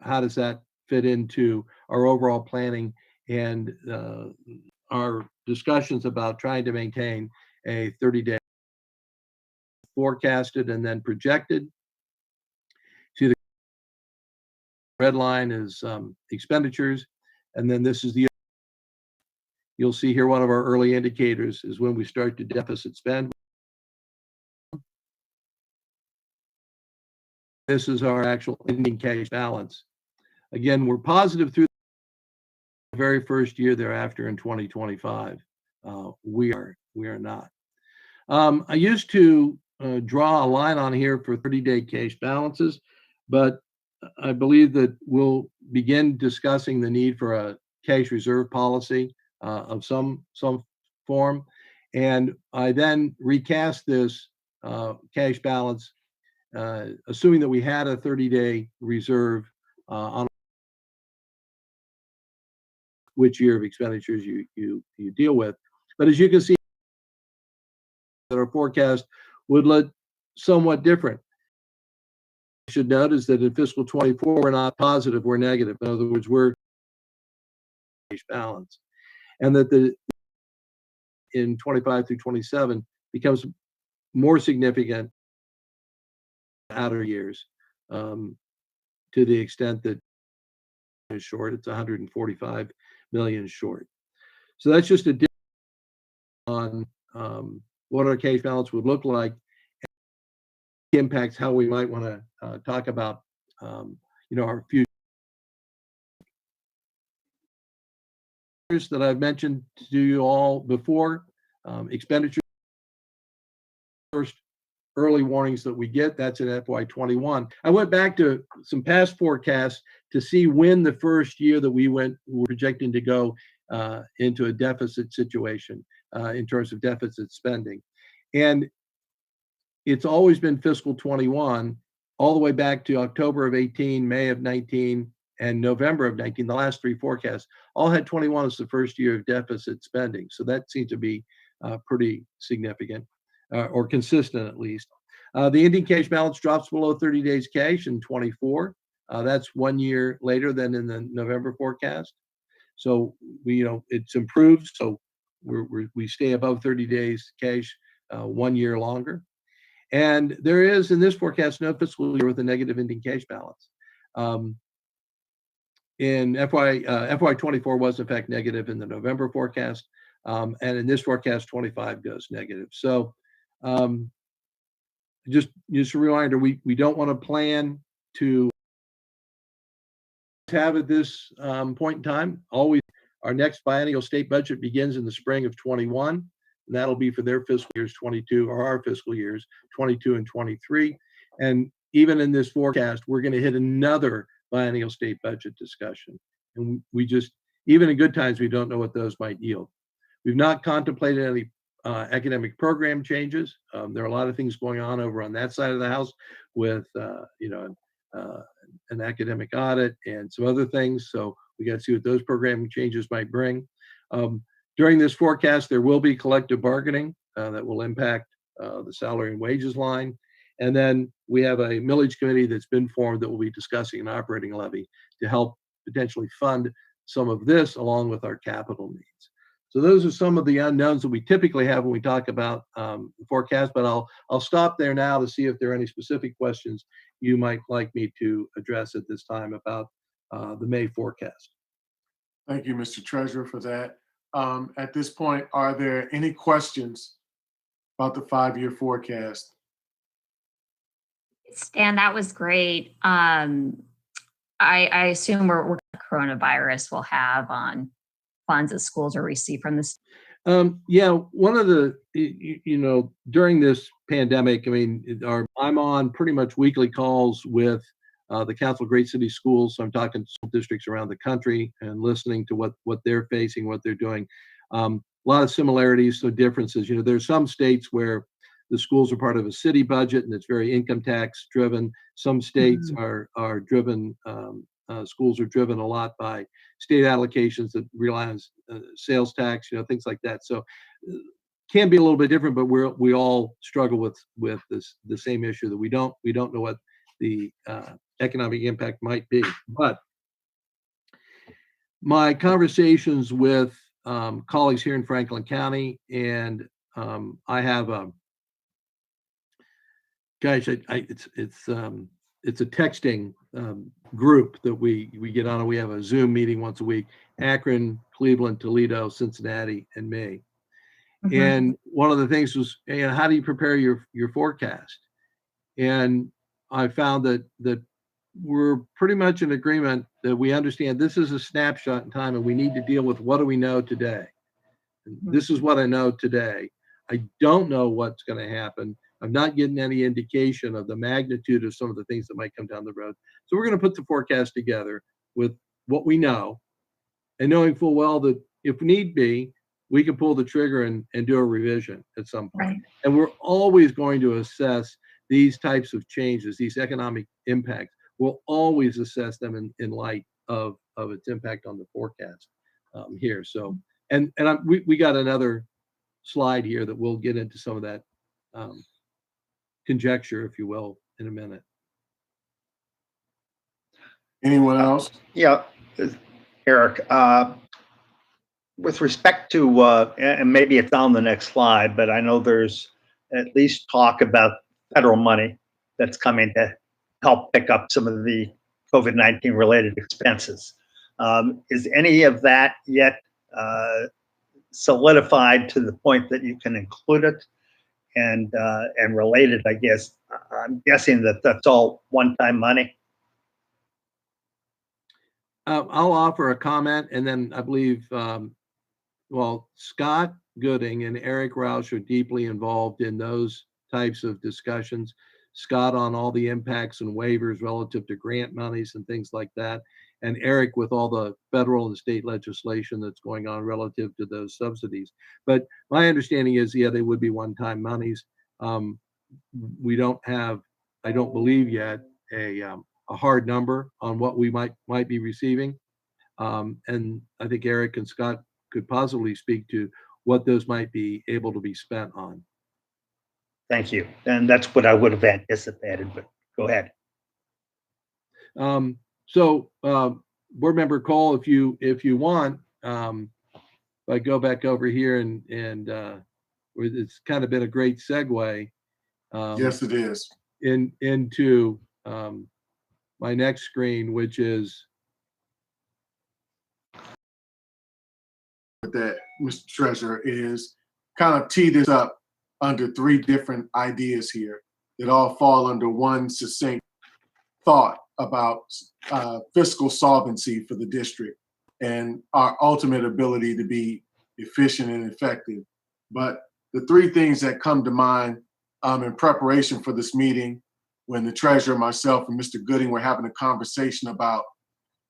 Speaker 3: how does that fit into our overall planning and our discussions about trying to maintain a 30-day forecasted and then projected. See, the red line is expenditures, and then this is you'll see here one of our early indicators is when we start to deficit spend. This is our actual ending cash balance. Again, we're positive through the very first year thereafter in 2025. We are not. I used to draw a line on here for 30-day cash balances, but I believe that we'll begin discussing the need for a cash reserve policy of some form. And I then recast this cash balance, assuming that we had a 30-day reserve on which year of expenditures you deal with. But as you can see, that our forecast would look somewhat different. You should notice that in fiscal 24, we're not positive, we're negative. In other words, we're cash balance. And that in 25 through 27 becomes more significant outer years, to the extent that is short, it's 145 million short. So that's just a difference on what our cash balance would look like, impacts how we might want to talk about our future. That I've mentioned to you all before, expenditures, first early warnings that we get, that's in FY21. I went back to some past forecasts to see when the first year that we were projecting to go into a deficit situation in terms of deficit spending. And it's always been fiscal 21, all the way back to October of 18, May of 19, and November of 19. The last three forecasts all had 21 as the first year of deficit spending. So that seems to be pretty significant, or consistent at least. The ending cash balance drops below 30 days cash in 24. That's 1 year later than in the November forecast. So it's improved. So we stay above 30 days cash 1 year longer. And there is in this forecast no fiscal year with a negative ending cash balance. In FY24 was in fact negative in the November forecast, and in this forecast 25 goes negative. So just a reminder, we don't want to plan to have at this point in time. Always, our next biennial state budget begins in the spring of 21, and that'll be for their fiscal years 22, or our fiscal years 22 and 23. And even in this forecast, we're going to hit another biennial state budget discussion. And we just, even in good times, we don't know what those might yield. We've not contemplated any academic program changes. There are a lot of things going on over on that side of the house with, an academic audit and some other things. So we got to see what those program changes might bring. During this forecast, there will be collective bargaining that will impact the salary and wages line. And then we have a millage committee that's been formed that will be discussing an operating levy to help potentially fund some of this along with our capital needs. So those are some of the unknowns that we typically have when we talk about the forecast, but I'll stop there now to see if there are any specific questions you might like me to address at this time about the May forecast.
Speaker 1: Thank you, Mr. Treasurer, for that. At this point, are there any questions about the 5-year forecast?
Speaker 4: Stan, that was great. I assume we're coronavirus will have on funds that schools are received from this.
Speaker 3: Yeah, one of the, during this pandemic, I'm on pretty much weekly calls with the Council of Great City Schools. So I'm talking to school districts around the country and listening to what they're facing, what they're doing. A lot of similarities, so differences. There's some states where the schools are part of a city budget and it's very income tax driven. Some states are driven, schools are driven a lot by state allocations that rely on sales tax, things like that. So can be a little bit different, but we all struggle with the same issue that we don't know what the economic impact might be. But my conversations with colleagues here in Franklin County, and I have it's a texting group that we get on, and we have a Zoom meeting once a week. Akron, Cleveland, Toledo, Cincinnati, and me. And one of the things was, how do you prepare your forecast? And I found that we're pretty much in agreement that we understand this is a snapshot in time, and we need to deal with what do we know today. This is what I know today. I don't know what's going to happen. I'm not getting any indication of the magnitude of some of the things that might come down the road. So we're going to put the forecast together with what we know, and knowing full well that if need be, we can pull the trigger and do a revision at some point.
Speaker 4: Right.
Speaker 3: And we're always going to assess these types of changes, these economic impacts. We'll always assess them in light of its impact on the forecast here. So, we got another slide here that we'll get into some of that conjecture, if you will, in a minute.
Speaker 1: Anyone else?
Speaker 5: Yeah, Eric, with respect to, and maybe it's on the next slide, but I know there's at least talk about federal money that's coming to help pick up some of the COVID-19 related expenses. Is any of that yet solidified to the point that you can include it? And related, I guess, I'm guessing that that's all one-time money.
Speaker 3: I'll offer a comment, and then I believe, Scott Gooding and Eric Roush are deeply involved in those types of discussions. Scott on all the impacts and waivers relative to grant monies and things like that, and Eric with all the federal and state legislation that's going on relative to those subsidies. But my understanding is, yeah, they would be one-time monies. We don't have, I don't believe yet, a hard number on what we might be receiving. And I think Eric and Scott could possibly speak to what those might be able to be spent on.
Speaker 5: Thank you. And that's what I would have anticipated, but go ahead.
Speaker 3: Board Member Cole, if you want, if I go back over here and it's kind of been a great segue.
Speaker 1: Yes, it is.
Speaker 3: Into my next screen, which is
Speaker 1: That, Mr. Treasurer, is kind of tee this up under three different ideas here that all fall under one succinct thought about fiscal solvency for the district and our ultimate ability to be efficient and effective. But the three things that come to mind in preparation for this meeting, when the treasurer, myself, and Mr. Gooding were having a conversation about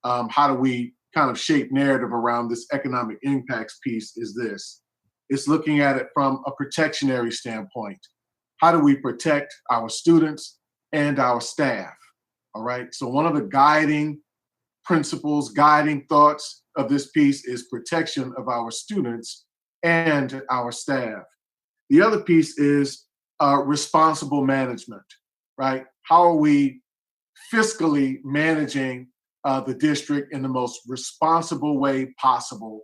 Speaker 1: how do we kind of shape narrative around this economic impacts piece, is this. It's looking at it from a protectionary standpoint. How do we protect our students and our staff? All right. So one of the guiding principles, guiding thoughts of this piece is protection of our students and our staff. The other piece is responsible management, right? How are we fiscally managing the district in the most responsible way possible,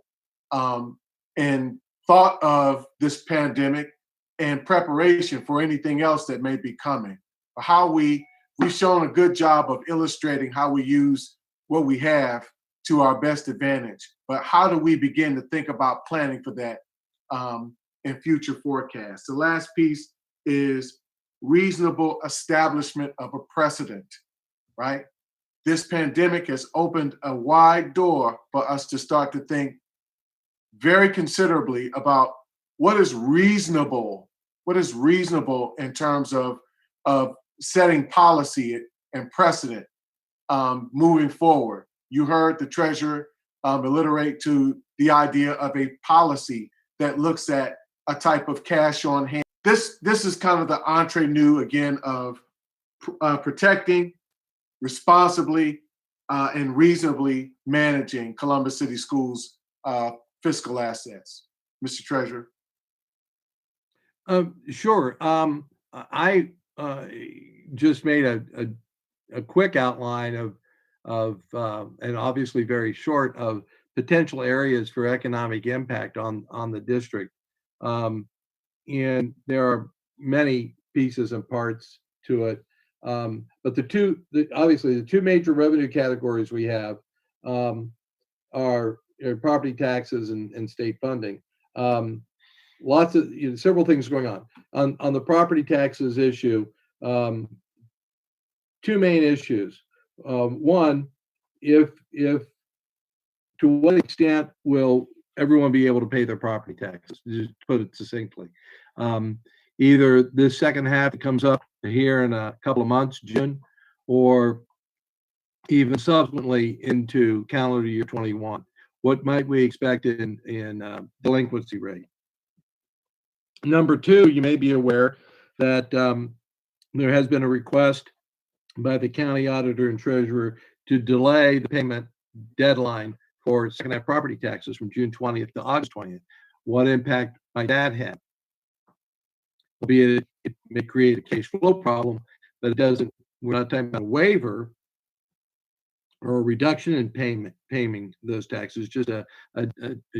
Speaker 1: and thought of this pandemic and preparation for anything else that may be coming? How we've shown a good job of illustrating how we use what we have to our best advantage, but how do we begin to think about planning for that in future forecasts? The last piece is reasonable establishment of a precedent, right? This pandemic has opened a wide door for us to start to think very considerably about what is reasonable in terms of setting policy and precedent moving forward. You heard the treasurer alliterate to the idea of a policy that looks at a type of cash on hand. This is kind of the entre nous again of protecting, responsibly, and reasonably managing Columbus City Schools' fiscal assets. Mr. Treasurer.
Speaker 3: Sure. I just made a quick outline of and obviously very short, of potential areas for economic impact on the district. And there are many pieces and parts to it. But obviously the two major revenue categories we have are property taxes and state funding. Lots of several things going on the property taxes issue. Two main issues. One, if to what extent will everyone be able to pay their property taxes? Just put it succinctly. Either this second half it comes up here in a couple of months, June, or even subsequently into calendar year 21. what might we expect in delinquency rate? Number two, you may be aware that there has been a request by the county auditor and treasurer to delay the payment deadline for second half property taxes from June 20th to August 20th. What impact might that have? Albeit it may create a cash flow problem, but it doesn't. We're not talking about a waiver or a reduction in paying those taxes, just a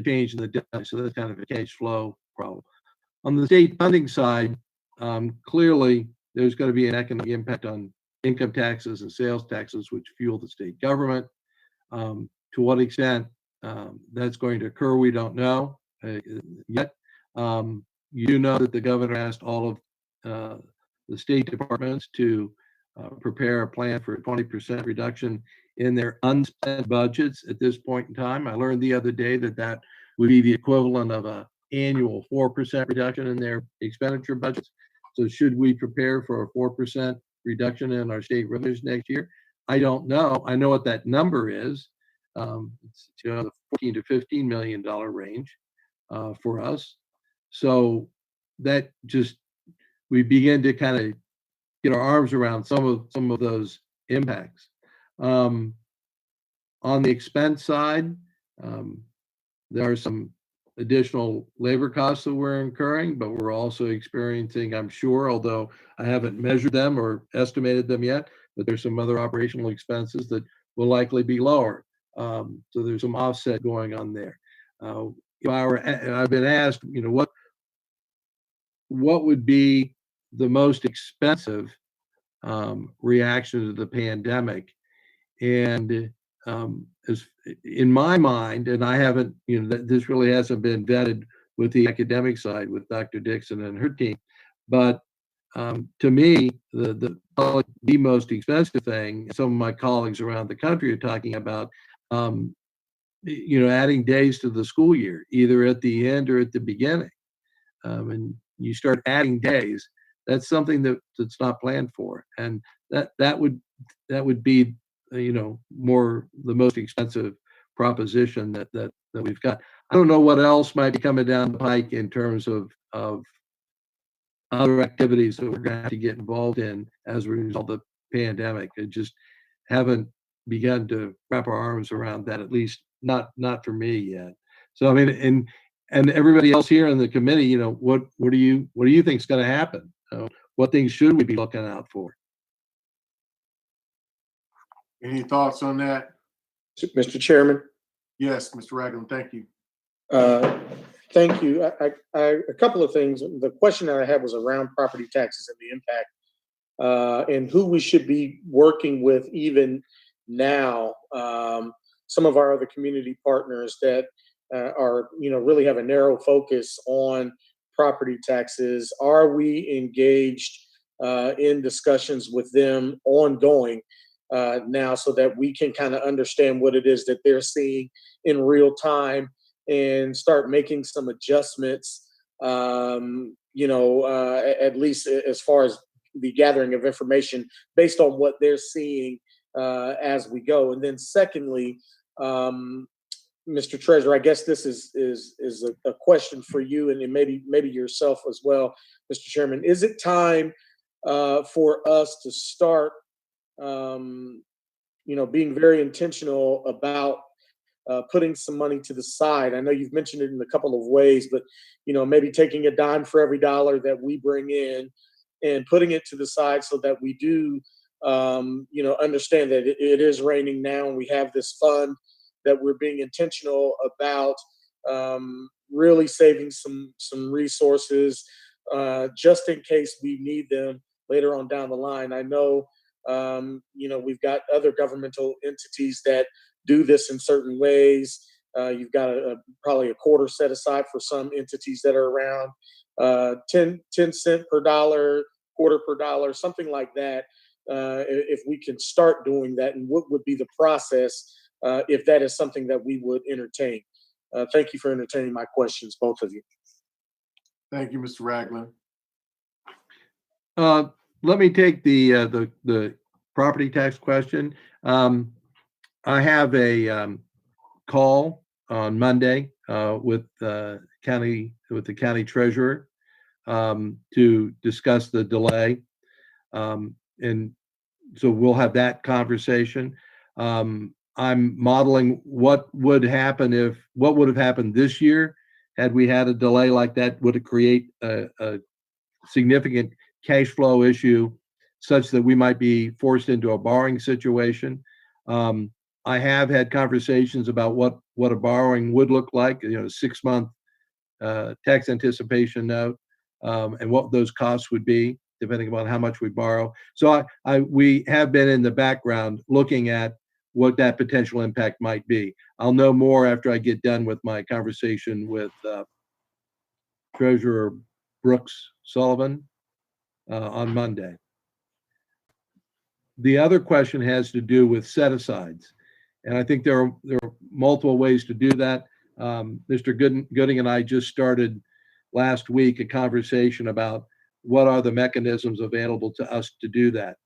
Speaker 3: change in the deadline. So that's kind of a cash flow problem. On the state funding side, clearly there's going to be an economic impact on income taxes and sales taxes, which fuel the state government. To what extent that's going to occur, we don't know yet. You do know that the governor asked all of the state departments to prepare a plan for a 20% reduction in their unspent budgets at this point in time. I learned the other day that that would be the equivalent of an annual 4% reduction in their expenditure budgets. So should we prepare for a 4% reduction in our state revenues next year? I don't know. I know what that number is. It's the $14 to $15 million range for us. So that just, we begin to kind of get our arms around some of those impacts. On the expense side, there are some additional labor costs that we're incurring, but we're also experiencing, I'm sure, although I haven't measured them or estimated them yet, but there's some other operational expenses that will likely be lower. So there's some offset going on there. I've been asked, what would be the most expensive reaction to the pandemic? And as in my mind, and I haven't, this really hasn't been vetted with the academic side with Dr. Dixon and her team, but to me, the most expensive thing, some of my colleagues around the country are talking about, adding days to the school year, either at the end or at the beginning. And you start adding days, that's something that's not planned for. And that would be, more the most expensive proposition that we've got. I don't know what else might be coming down the pike in terms of other activities that we're going to have to get involved in as a result of the pandemic. I just haven't begun to wrap our arms around that, at least not for me yet. So I mean, and everybody else here in the committee, what do you think is going to happen? What things should we be looking out for?
Speaker 1: Any thoughts on that?
Speaker 6: Mr. Chairman.
Speaker 1: Yes, Mr. Ragland, thank you.
Speaker 6: Thank you. A couple of things. The question that I had was around property taxes and the impact, and who we should be working with even now. Some of our other community partners that are, really have a narrow focus on property taxes. Are we engaged in discussions with them ongoing now, so that we can kind of understand what it is that they're seeing in real time and start making some adjustments, at least as far as the gathering of information based on what they're seeing as we go. And then secondly, Mr. Treasurer, I guess this is a question for you and maybe yourself as well, Mr. Chairman. Is it time for us to start being very intentional about putting some money to the side? I know you've mentioned it in a couple of ways, but maybe taking a dime for every dollar that we bring in and putting it to the side so that we do understand that it is raining now, and we have this fund that we're being intentional about really saving some resources just in case we need them later on down the line. I know we've got other governmental entities that do this in certain ways. You've got probably a quarter set aside for some entities that are around 10 cent per dollar, quarter per dollar, something like that. If we can start doing that, and what would be the process if that is something that we would entertain? Thank you for entertaining my questions, both of you.
Speaker 1: Thank you, Mr. Ragland.
Speaker 3: Let me take the property tax question. I have a call on Monday with the county treasurer to discuss the delay. And so we'll have that conversation. I'm modeling what would have happened this year had we had a delay like that. Would it create a significant cash flow issue such that we might be forced into a borrowing situation? I have had conversations about what a borrowing would look like, a 6-month tax anticipation note, and what those costs would be, depending upon how much we borrow. So we have been in the background looking at what that potential impact might be. I'll know more after I get done with my conversation with Treasurer Brooks Sullivan on Monday. The other question has to do with set-asides. And I think there are multiple ways to do that. Mr. Gooding and I just started last week a conversation about what are the mechanisms available to us to do that.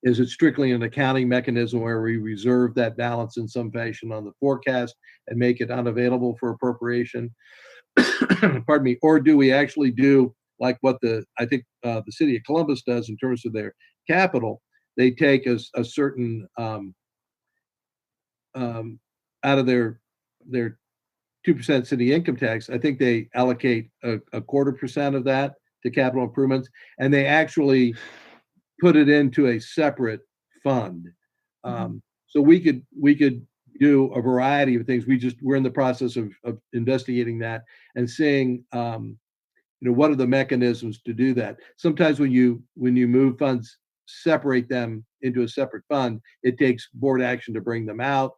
Speaker 3: Is it strictly an accounting mechanism where we reserve that balance in some fashion on the forecast and make it unavailable for appropriation? Pardon me. Or do we actually do like what I think the city of Columbus does in terms of their capital? They take a certain out of their 2% city income tax. I think they allocate a 0.25% of that to capital improvements, and they actually put it into a separate fund. So we could do a variety of things. We're in the process of investigating that and seeing what are the mechanisms to do that. Sometimes when you move funds, separate them into a separate fund, it takes board action to bring them out,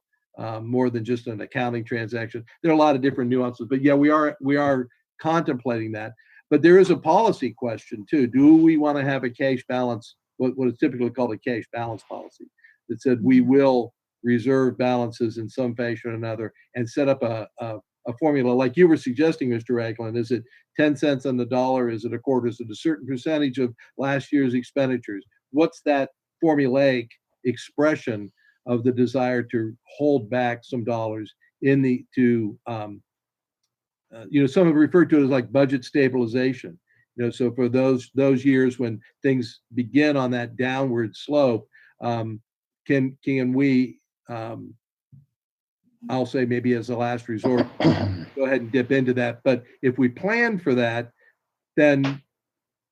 Speaker 3: more than just an accounting transaction. There are a lot of different nuances, but yeah, we are contemplating that. But there is a policy question too. Do we want to have a cash balance, what is typically called a cash balance policy, that said we will reserve balances in some fashion or another and set up a formula like you were suggesting, Mr. Ragland? Is it 10 cents on the dollar? Is it a quarter? Is it a certain percentage of last year's expenditures? What's that formulaic expression of the desire to hold back some dollars some have referred to it as like budget stabilization. So for those years when things begin on that downward slope, can we, I'll say maybe as a last resort, go ahead and dip into that. But if we plan for that, then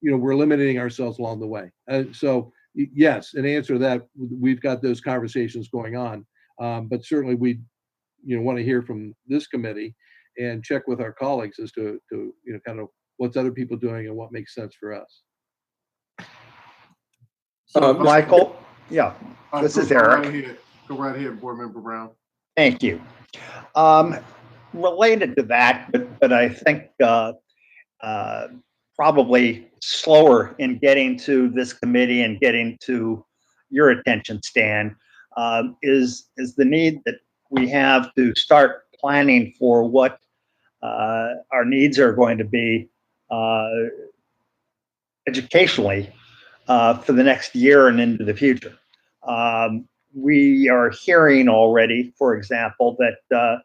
Speaker 3: we're limiting ourselves along the way. So yes, in answer to that, we've got those conversations going on. But certainly we want to hear from this committee and check with our colleagues as to kind of what's other people doing and what makes sense for us.
Speaker 5: Michael, yeah, this is Eric.
Speaker 1: Go right ahead, Board Member Brown.
Speaker 5: Thank you. Related to that, but I think probably slower in getting to this committee and getting to your attention, Stan, is the need that we have to start planning for what our needs are going to be educationally for the next year and into the future. We are hearing already, for example, that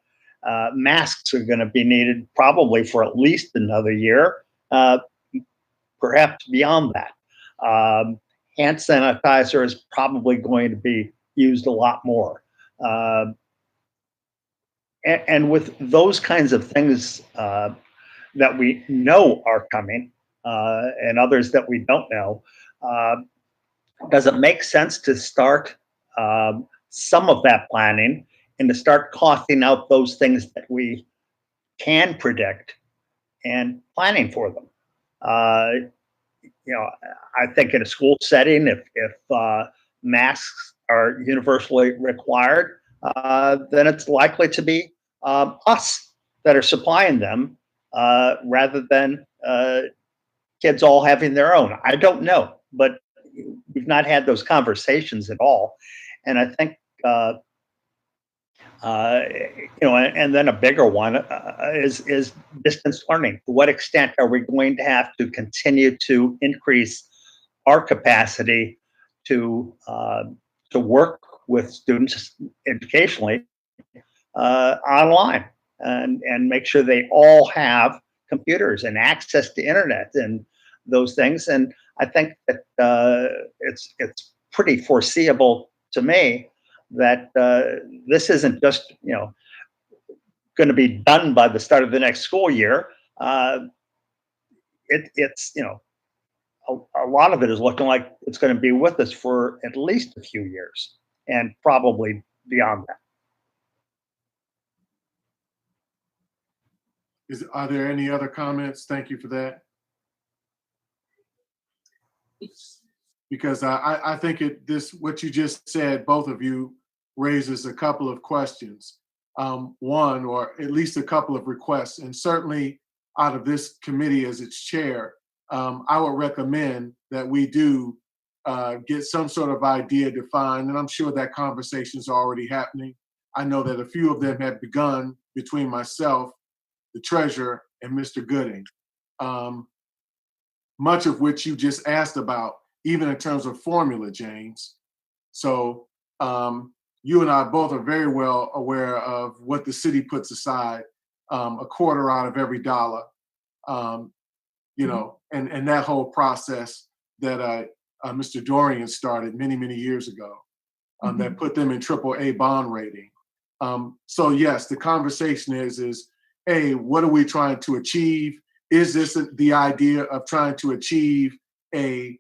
Speaker 5: masks are going to be needed probably for at least another year, perhaps beyond that. Hand sanitizer is probably going to be used a lot more. And with those kinds of things that we know are coming and others that we don't know, does it make sense to start some of that planning and to start costing out those things that we can predict and planning for them? I think in a school setting, if masks are universally required, then it's likely to be us that are supplying them rather than kids all having their own. I don't know, but we've not had those conversations at all. And I think, and then a bigger one is distance learning. To what extent are we going to have to continue to increase our capacity to work with students educationally online and make sure they all have computers and access to internet and those things. And I think that it's pretty foreseeable to me that this isn't just going to be done by the start of the next school year. It's a lot of it is looking like it's going to be with us for at least a few years and probably beyond that.
Speaker 1: Are there any other comments? Thank you for that. Because I think what you just said, both of you, raises a couple of questions. One, or at least a couple of requests, and certainly out of this committee as its chair, I would recommend that we do get some sort of idea defined, and I'm sure that conversation is already happening. I know that a few of them have begun between myself, the treasurer, and Mr. Gooding, much of which you just asked about, even in terms of formula, James. So you and I both are very well aware of what the city puts aside, a quarter out of every dollar, and that whole process that Mr. Dorian started many, many years ago, that put them in AAA bond rating. So yes, the conversation is, A, what are we trying to achieve? Is this the idea of trying to achieve a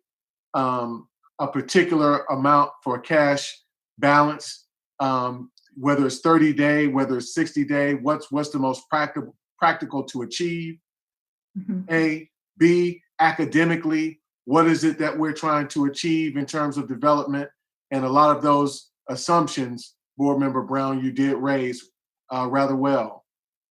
Speaker 1: particular amount for cash balance, whether it's 30-day, whether it's 60-day, what's the most practical to achieve? A. B, academically, what is it that we're trying to achieve in terms of development? And a lot of those assumptions, Board Member Brown, you did raise rather well.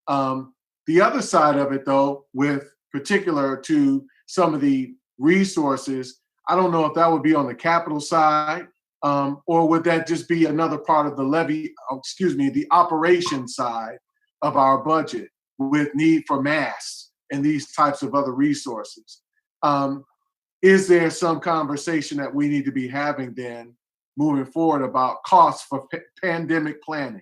Speaker 1: The other side of it, though, with particular to some of the resources, I don't know if that would be on the capital side, or would that just be another part of the the operation side of our budget with need for masks and these types of other resources. Is there some conversation that we need to be having then moving forward about costs for pandemic planning?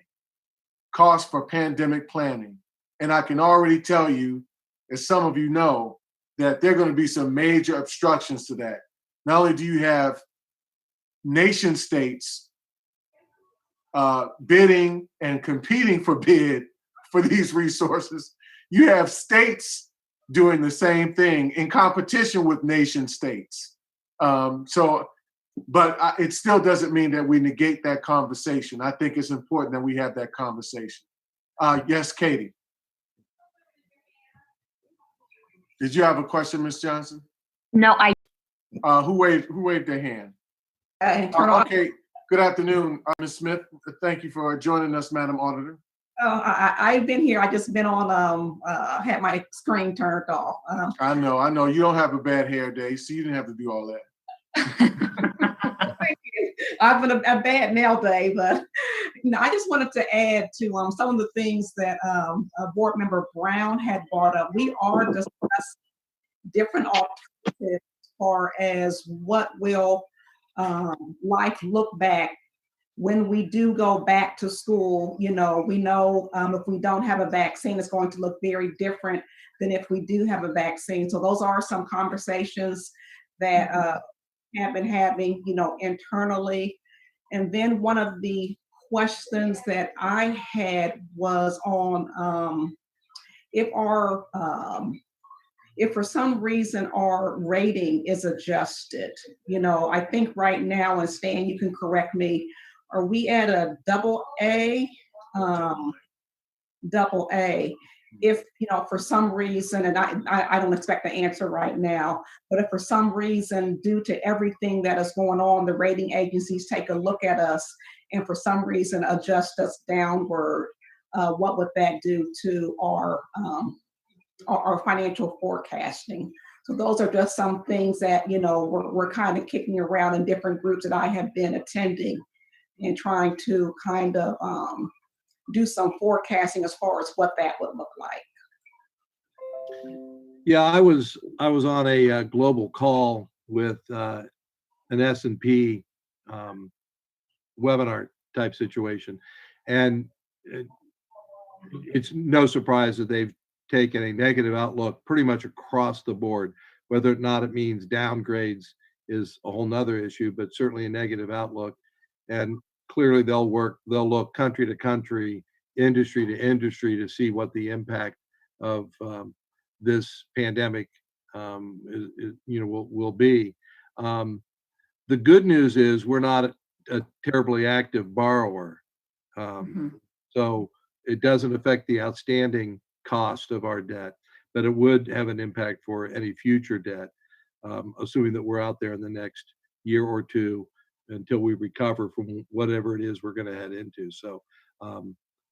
Speaker 1: Costs for pandemic planning. And I can already tell you, as some of you know, that there are going to be some major obstructions to that. Not only do you have nation states bidding and competing for bid for these resources, you have states doing the same thing in competition with nation states. But it still doesn't mean that we negate that conversation. I think it's important that we have that conversation. Yes, Katie. Did you have a question, Ms. Johnson?
Speaker 4: No, I.
Speaker 1: Who waved their hand? Okay. Good afternoon, Ms. Smith. Thank you for joining us, Madam Auditor.
Speaker 8: Oh, I've been here. I just been on, had my screen turned off.
Speaker 1: I know. You don't have a bad hair day, so you didn't have to do all that.
Speaker 8: I've been a bad nail day, but I just wanted to add to some of the things that Board Member Brown had brought up. We are discussing different alternatives as far as what will life look back when we do go back to school. We know if we don't have a vaccine, it's going to look very different than if we do have a vaccine. So those are some conversations that have been having, internally. And then one of the questions that I had was on if for some reason our rating is adjusted. I think right now, and Stan, you can correct me, are we at a double A? Double A. If, for some reason, and I don't expect the answer right now, but if for some reason, due to everything that is going on, the rating agencies take a look at us and for some reason adjust us downward, what would that do to our financial forecasting? So those are just some things that, we're kind of kicking around in different groups that I have been attending and trying to kind of do some forecasting as far as what that would look like.
Speaker 3: Yeah, I was on a global call with an S&P webinar type situation, and it's no surprise that they've taken a negative outlook pretty much across the board. Whether or not it means downgrades is a whole nother issue, but certainly a negative outlook. And clearly they'll look country to country, industry to industry to see what the impact of this pandemic will be. The good news is we're not a terribly active borrower. So it doesn't affect the outstanding cost of our debt, but it would have an impact for any future debt, assuming that we're out there in the next year or two until we recover from whatever it is we're going to head into. So,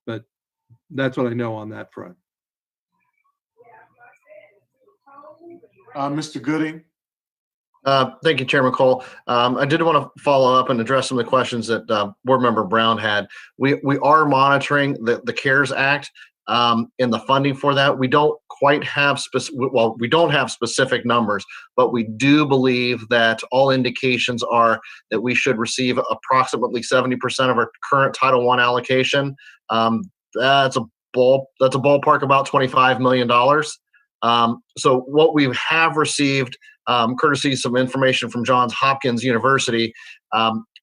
Speaker 3: but that's what I know on that front.
Speaker 1: Mr. Gooding.
Speaker 7: Thank you, Chairman Cole. I did want to follow up and address some of the questions that Board Member Brown had. We are monitoring the CARES Act and the funding for that. We don't quite have we don't have specific numbers, but we do believe that all indications are that we should receive approximately 70% of our current Title I allocation. That's a ballpark about $25 million. So what we have received, courtesy of some information from Johns Hopkins University,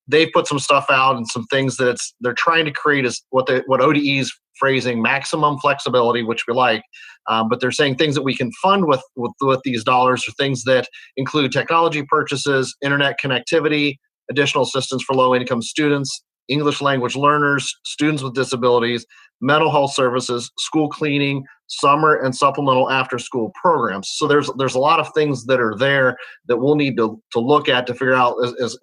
Speaker 7: they put some stuff out and some things that they're trying to create is what ODE's phrasing maximum flexibility, which we like, but they're saying things that we can fund with these dollars are things that include technology purchases, internet connectivity, additional assistance for low-income students, English language learners, students with disabilities, mental health services, school cleaning, summer and supplemental after-school programs. So there's a lot of things that are there that we'll need to look at to figure out, as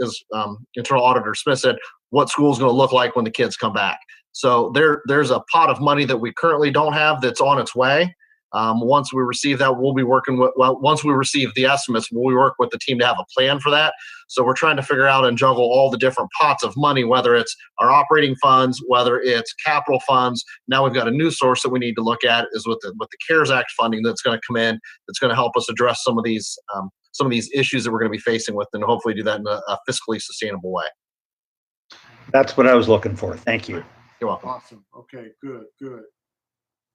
Speaker 7: Internal Auditor Smith said, what school is going to look like when the kids come back. So there's a pot of money that we currently don't have that's on its way. Once we receive that, we'll be working with, once we receive the estimates, we'll work with the team to have a plan for that. So we're trying to figure out and juggle all the different pots of money, whether it's our operating funds, whether it's capital funds. Now we've got a new source that we need to look at is with the CARES Act funding that's going to come in, that's going to help us address some of these issues that we're going to be facing with, and hopefully do that in a fiscally sustainable way.
Speaker 5: That's what I was looking for. Thank you.
Speaker 7: You're welcome.
Speaker 1: Awesome. Okay, good.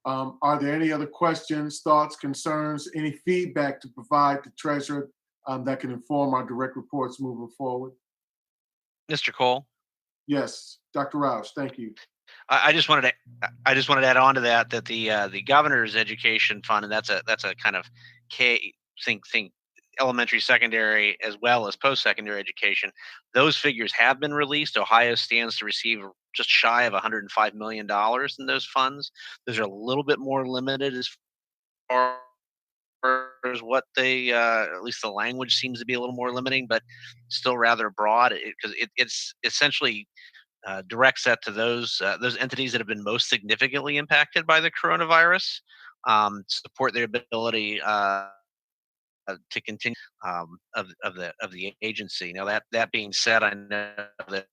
Speaker 1: Are there any other questions, thoughts, concerns, any feedback to provide to Treasurer that can inform our direct reports moving forward?
Speaker 9: Mr. Cole?
Speaker 1: Yes, Dr. Roush, thank you.
Speaker 9: I just wanted to add on to that the governor's education fund, and that's a kind of think elementary, secondary, as well as post-secondary education. Those figures have been released. Ohio stands to receive just shy of $105 million in those funds. Those are a little bit more limited as far as what they, at least the language seems to be a little more limiting, but still rather broad, because it's essentially directs that to those entities that have been most significantly impacted by the coronavirus, support their ability to continue of the agency. Now that being said, I know that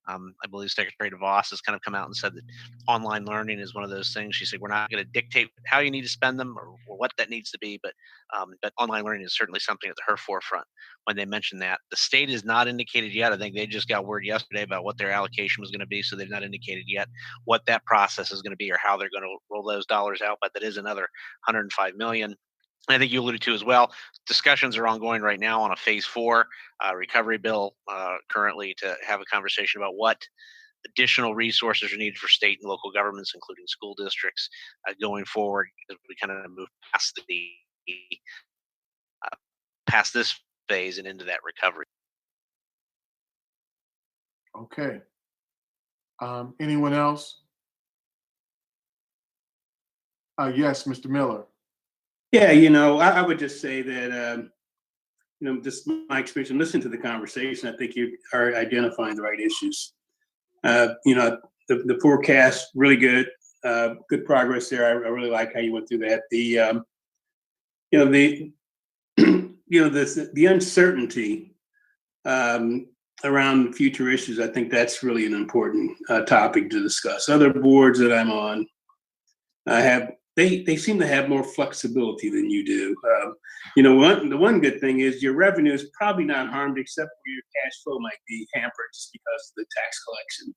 Speaker 9: I believe Secretary DeVos has kind of come out and said that online learning is one of those things. She said, we're not going to dictate how you need to spend them or what that needs to be, but online learning is certainly something at her forefront when they mentioned that. The state is not indicated yet. I think they just got word yesterday about what their allocation was going to be, so they've not indicated yet what that process is going to be or how they're going to roll those dollars out, but that is another $105 million. I think you alluded to as well, discussions are ongoing right now on a phase 4 recovery bill currently to have a conversation about what additional resources are needed for state and local governments, including school districts, going forward as we kind of move past this phase and into that recovery.
Speaker 1: Okay. Anyone else? Yes, Mr. Miller.
Speaker 2: Yeah, I would just say that, just my experience and listening to the conversation, I think you are identifying the right issues. The forecast, really good, good progress there. I really like how you went through that. The uncertainty around future issues, I think that's really an important topic to discuss. Other boards that I'm on they seem to have more flexibility than you do. The one good thing is your revenue is probably not harmed, except for your cash flow might be hampered just because of the tax collection.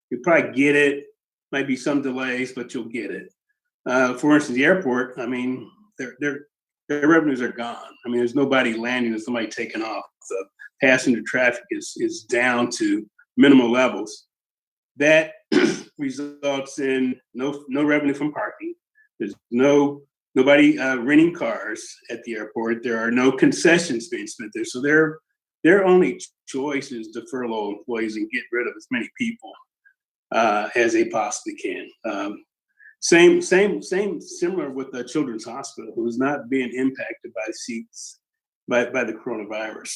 Speaker 2: You probably get it, Might be some delays, but you'll get it. For instance, the airport, I mean, their revenues are gone. I mean, there's nobody landing, there's somebody taking off. The passenger traffic is down to minimal levels. That results in no revenue from parking. There's nobody renting cars at the airport. There are no concessions being spent there. So their only choice is to furlough employees and get rid of as many people as they possibly can. Similar with the Children's Hospital, who is not being impacted by seats by the coronavirus.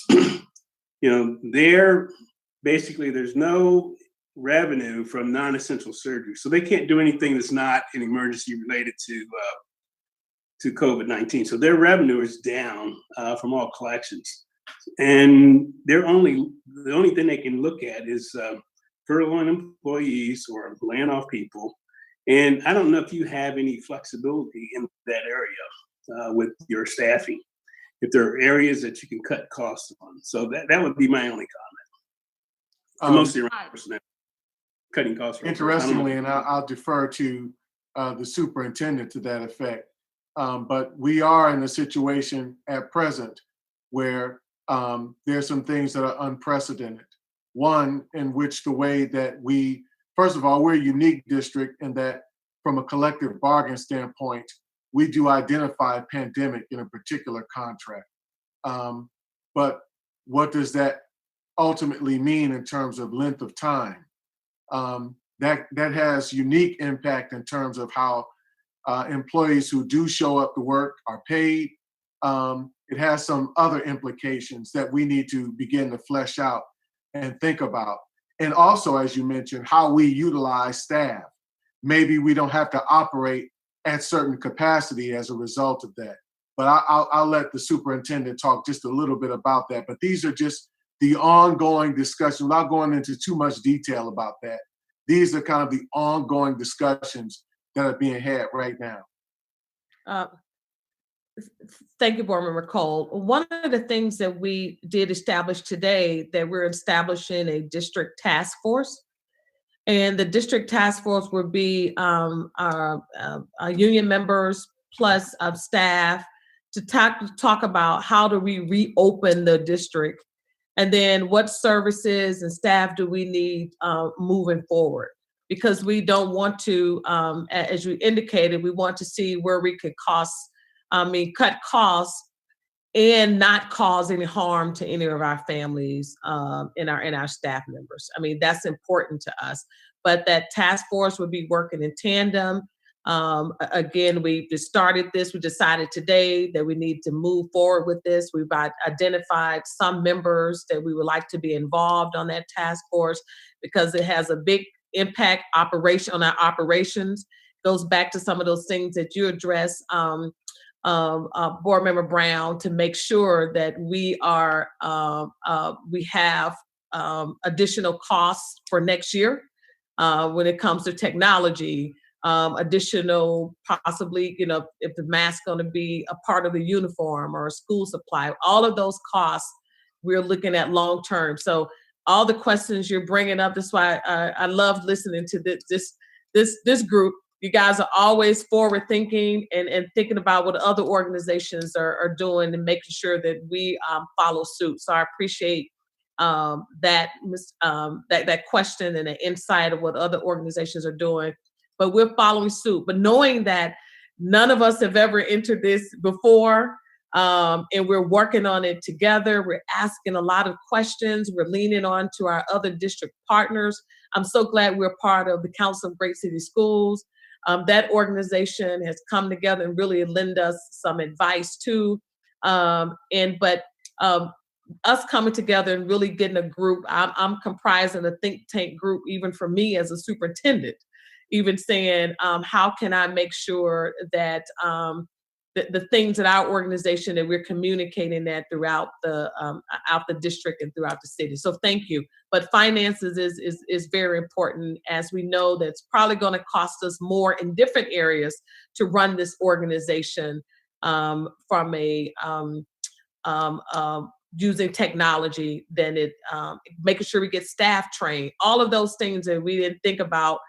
Speaker 2: There's no revenue from non-essential surgery, so they can't do anything that's not an emergency related to COVID-19. So their revenue is down from all collections, and the only thing they can look at is furloughing employees or laying off people. And I don't know if you have any flexibility in that area with your staffing, if there are areas that you can cut costs on. So that would be my only comment. Mostly around personnel, cutting costs.
Speaker 1: Interestingly, and I'll defer to the superintendent to that effect, but we are in a situation at present where there's some things that are unprecedented. One, in which the way that first of all, we're a unique district in that from a collective bargain standpoint, we do identify a pandemic in a particular contract. But what does that ultimately mean in terms of length of time? That has unique impact in terms of how employees who do show up to work are paid. It has some other implications that we need to begin to flesh out and think about. And also, as you mentioned, how we utilize staff. Maybe we don't have to operate at certain capacity as a result of that. But I'll let the superintendent talk just a little bit about that. But these are just the ongoing discussions, without going into too much detail about that. These are kind of the ongoing discussions that are being had right now.
Speaker 10: Thank you, Board Member Cole. One of the things that we did establish today, that we're establishing a district task force. And the district task force would be our union members plus staff to talk about how do we reopen the district, and then what services and staff do we need moving forward. Because we don't want to, as you indicated, we want to see where we could cut costs and not cause any harm to any of our families and our staff members. I mean, that's important to us. But that task force would be working in tandem. Again, we just started this. We decided today that we need to move forward with this. We've identified some members that we would like to be involved on that task force because it has a big impact on our operations. Goes back to some of those things that you addressed, Board Member Brown, to make sure that we have additional costs for next year when it comes to technology, additional possibly, if the mask's going to be a part of the uniform or a school supply, all of those costs we're looking at long term. So all the questions you're bringing up, that's why I love listening to this group. You guys are always forward thinking and thinking about what other organizations are doing and making sure that we follow suit. So I appreciate that question and the insight of what other organizations are doing. But we're following suit. But knowing that none of us have ever entered this before, and we're working on it together. We're asking a lot of questions. We're leaning on to our other district partners. I'm so glad we're part of the Council of Great City Schools. That organization has come together and really lend us some advice too. But us coming together and really getting a group, I'm comprising a think tank group, even for me as a superintendent, even saying, how can I make sure that the things in our organization that we're communicating that throughout out the district and throughout the city. So thank you. But finances is very important, as we know that's probably going to cost us more in different areas to run this organization from a using technology than making sure we get staff trained, all of those things that we didn't think about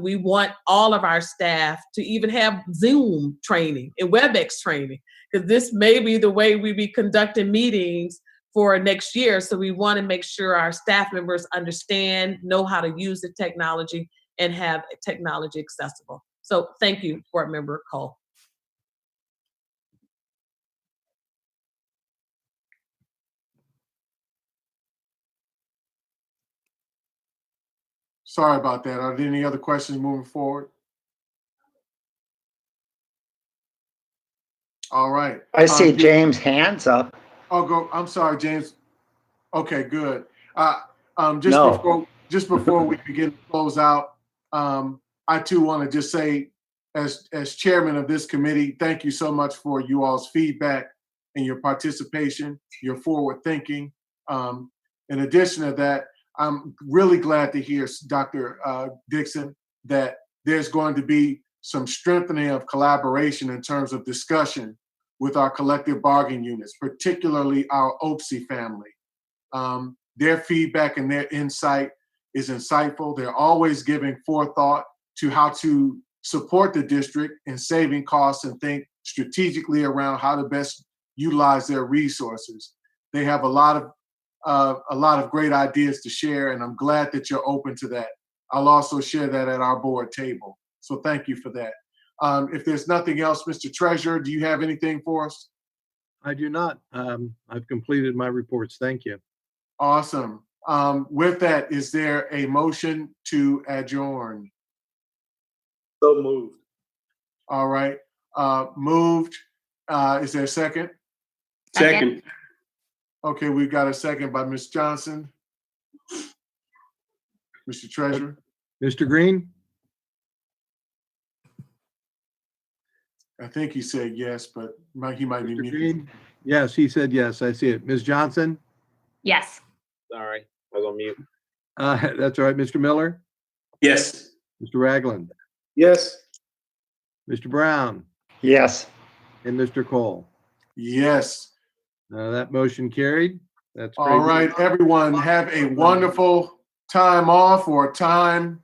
Speaker 10: we want all of our staff to even have Zoom training and WebEx training, because this may be the way we be conducting meetings for next year. So we want to make sure our staff members understand, know how to use the technology, and have technology accessible. So thank you, Board Member Cole.
Speaker 1: Sorry about that. Are there any other questions moving forward? All right.
Speaker 5: I see James' hands up.
Speaker 1: I'll go. I'm sorry, James. Okay, good. Just
Speaker 5: No.
Speaker 1: before we begin to close out, I too want to just say, as chairman of this committee, thank you so much for you all's feedback and your participation, your forward thinking. In addition to that, I'm really glad to hear, Dr. Dixon, that there's going to be some strengthening of collaboration in terms of discussion with our collective bargaining units, particularly our OPSI family. Their feedback and their insight is insightful. They're always giving forethought to how to support the district in saving costs and think strategically around how to best utilize their resources. They have a lot of great ideas to share, and I'm glad that you're open to that. I'll also share that at our board table. So thank you for that. If there's nothing else, Mr. Treasurer, do you have anything for us?
Speaker 3: I do not. I've completed my reports. Thank you.
Speaker 1: Awesome. With that, is there a motion to adjourn?
Speaker 6: So moved.
Speaker 1: All right. Moved. Is there a second?
Speaker 2: Second.
Speaker 1: Okay, we've got a second by Ms. Johnson. Mr. Treasurer?
Speaker 3: Mr. Green?
Speaker 1: I think he said yes, but he might be
Speaker 3: Mr.
Speaker 1: muted.
Speaker 3: Green? Yes, he said yes. I see it. Ms. Johnson?
Speaker 4: Yes.
Speaker 11: Sorry, I was on mute.
Speaker 3: That's all right. Mr. Miller?
Speaker 2: Yes.
Speaker 3: Mr. Ragland?
Speaker 6: Yes.
Speaker 3: Mr. Brown?
Speaker 5: Yes.
Speaker 3: And Mr. Cole?
Speaker 1: Yes.
Speaker 3: That motion carried. That's great.
Speaker 1: All right, everyone, have a wonderful time off or time.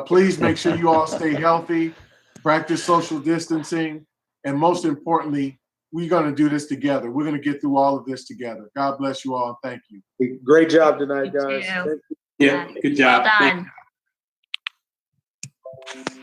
Speaker 1: Please make sure you all stay healthy, practice social distancing, and most importantly, we're going to do this together. We're going to get through all of this together. God bless you all, and thank you.
Speaker 6: Great job tonight,
Speaker 4: You
Speaker 6: guys.
Speaker 4: too.
Speaker 6: Thank you.
Speaker 2: Yeah, good job.
Speaker 4: Well
Speaker 2: Thank
Speaker 4: done.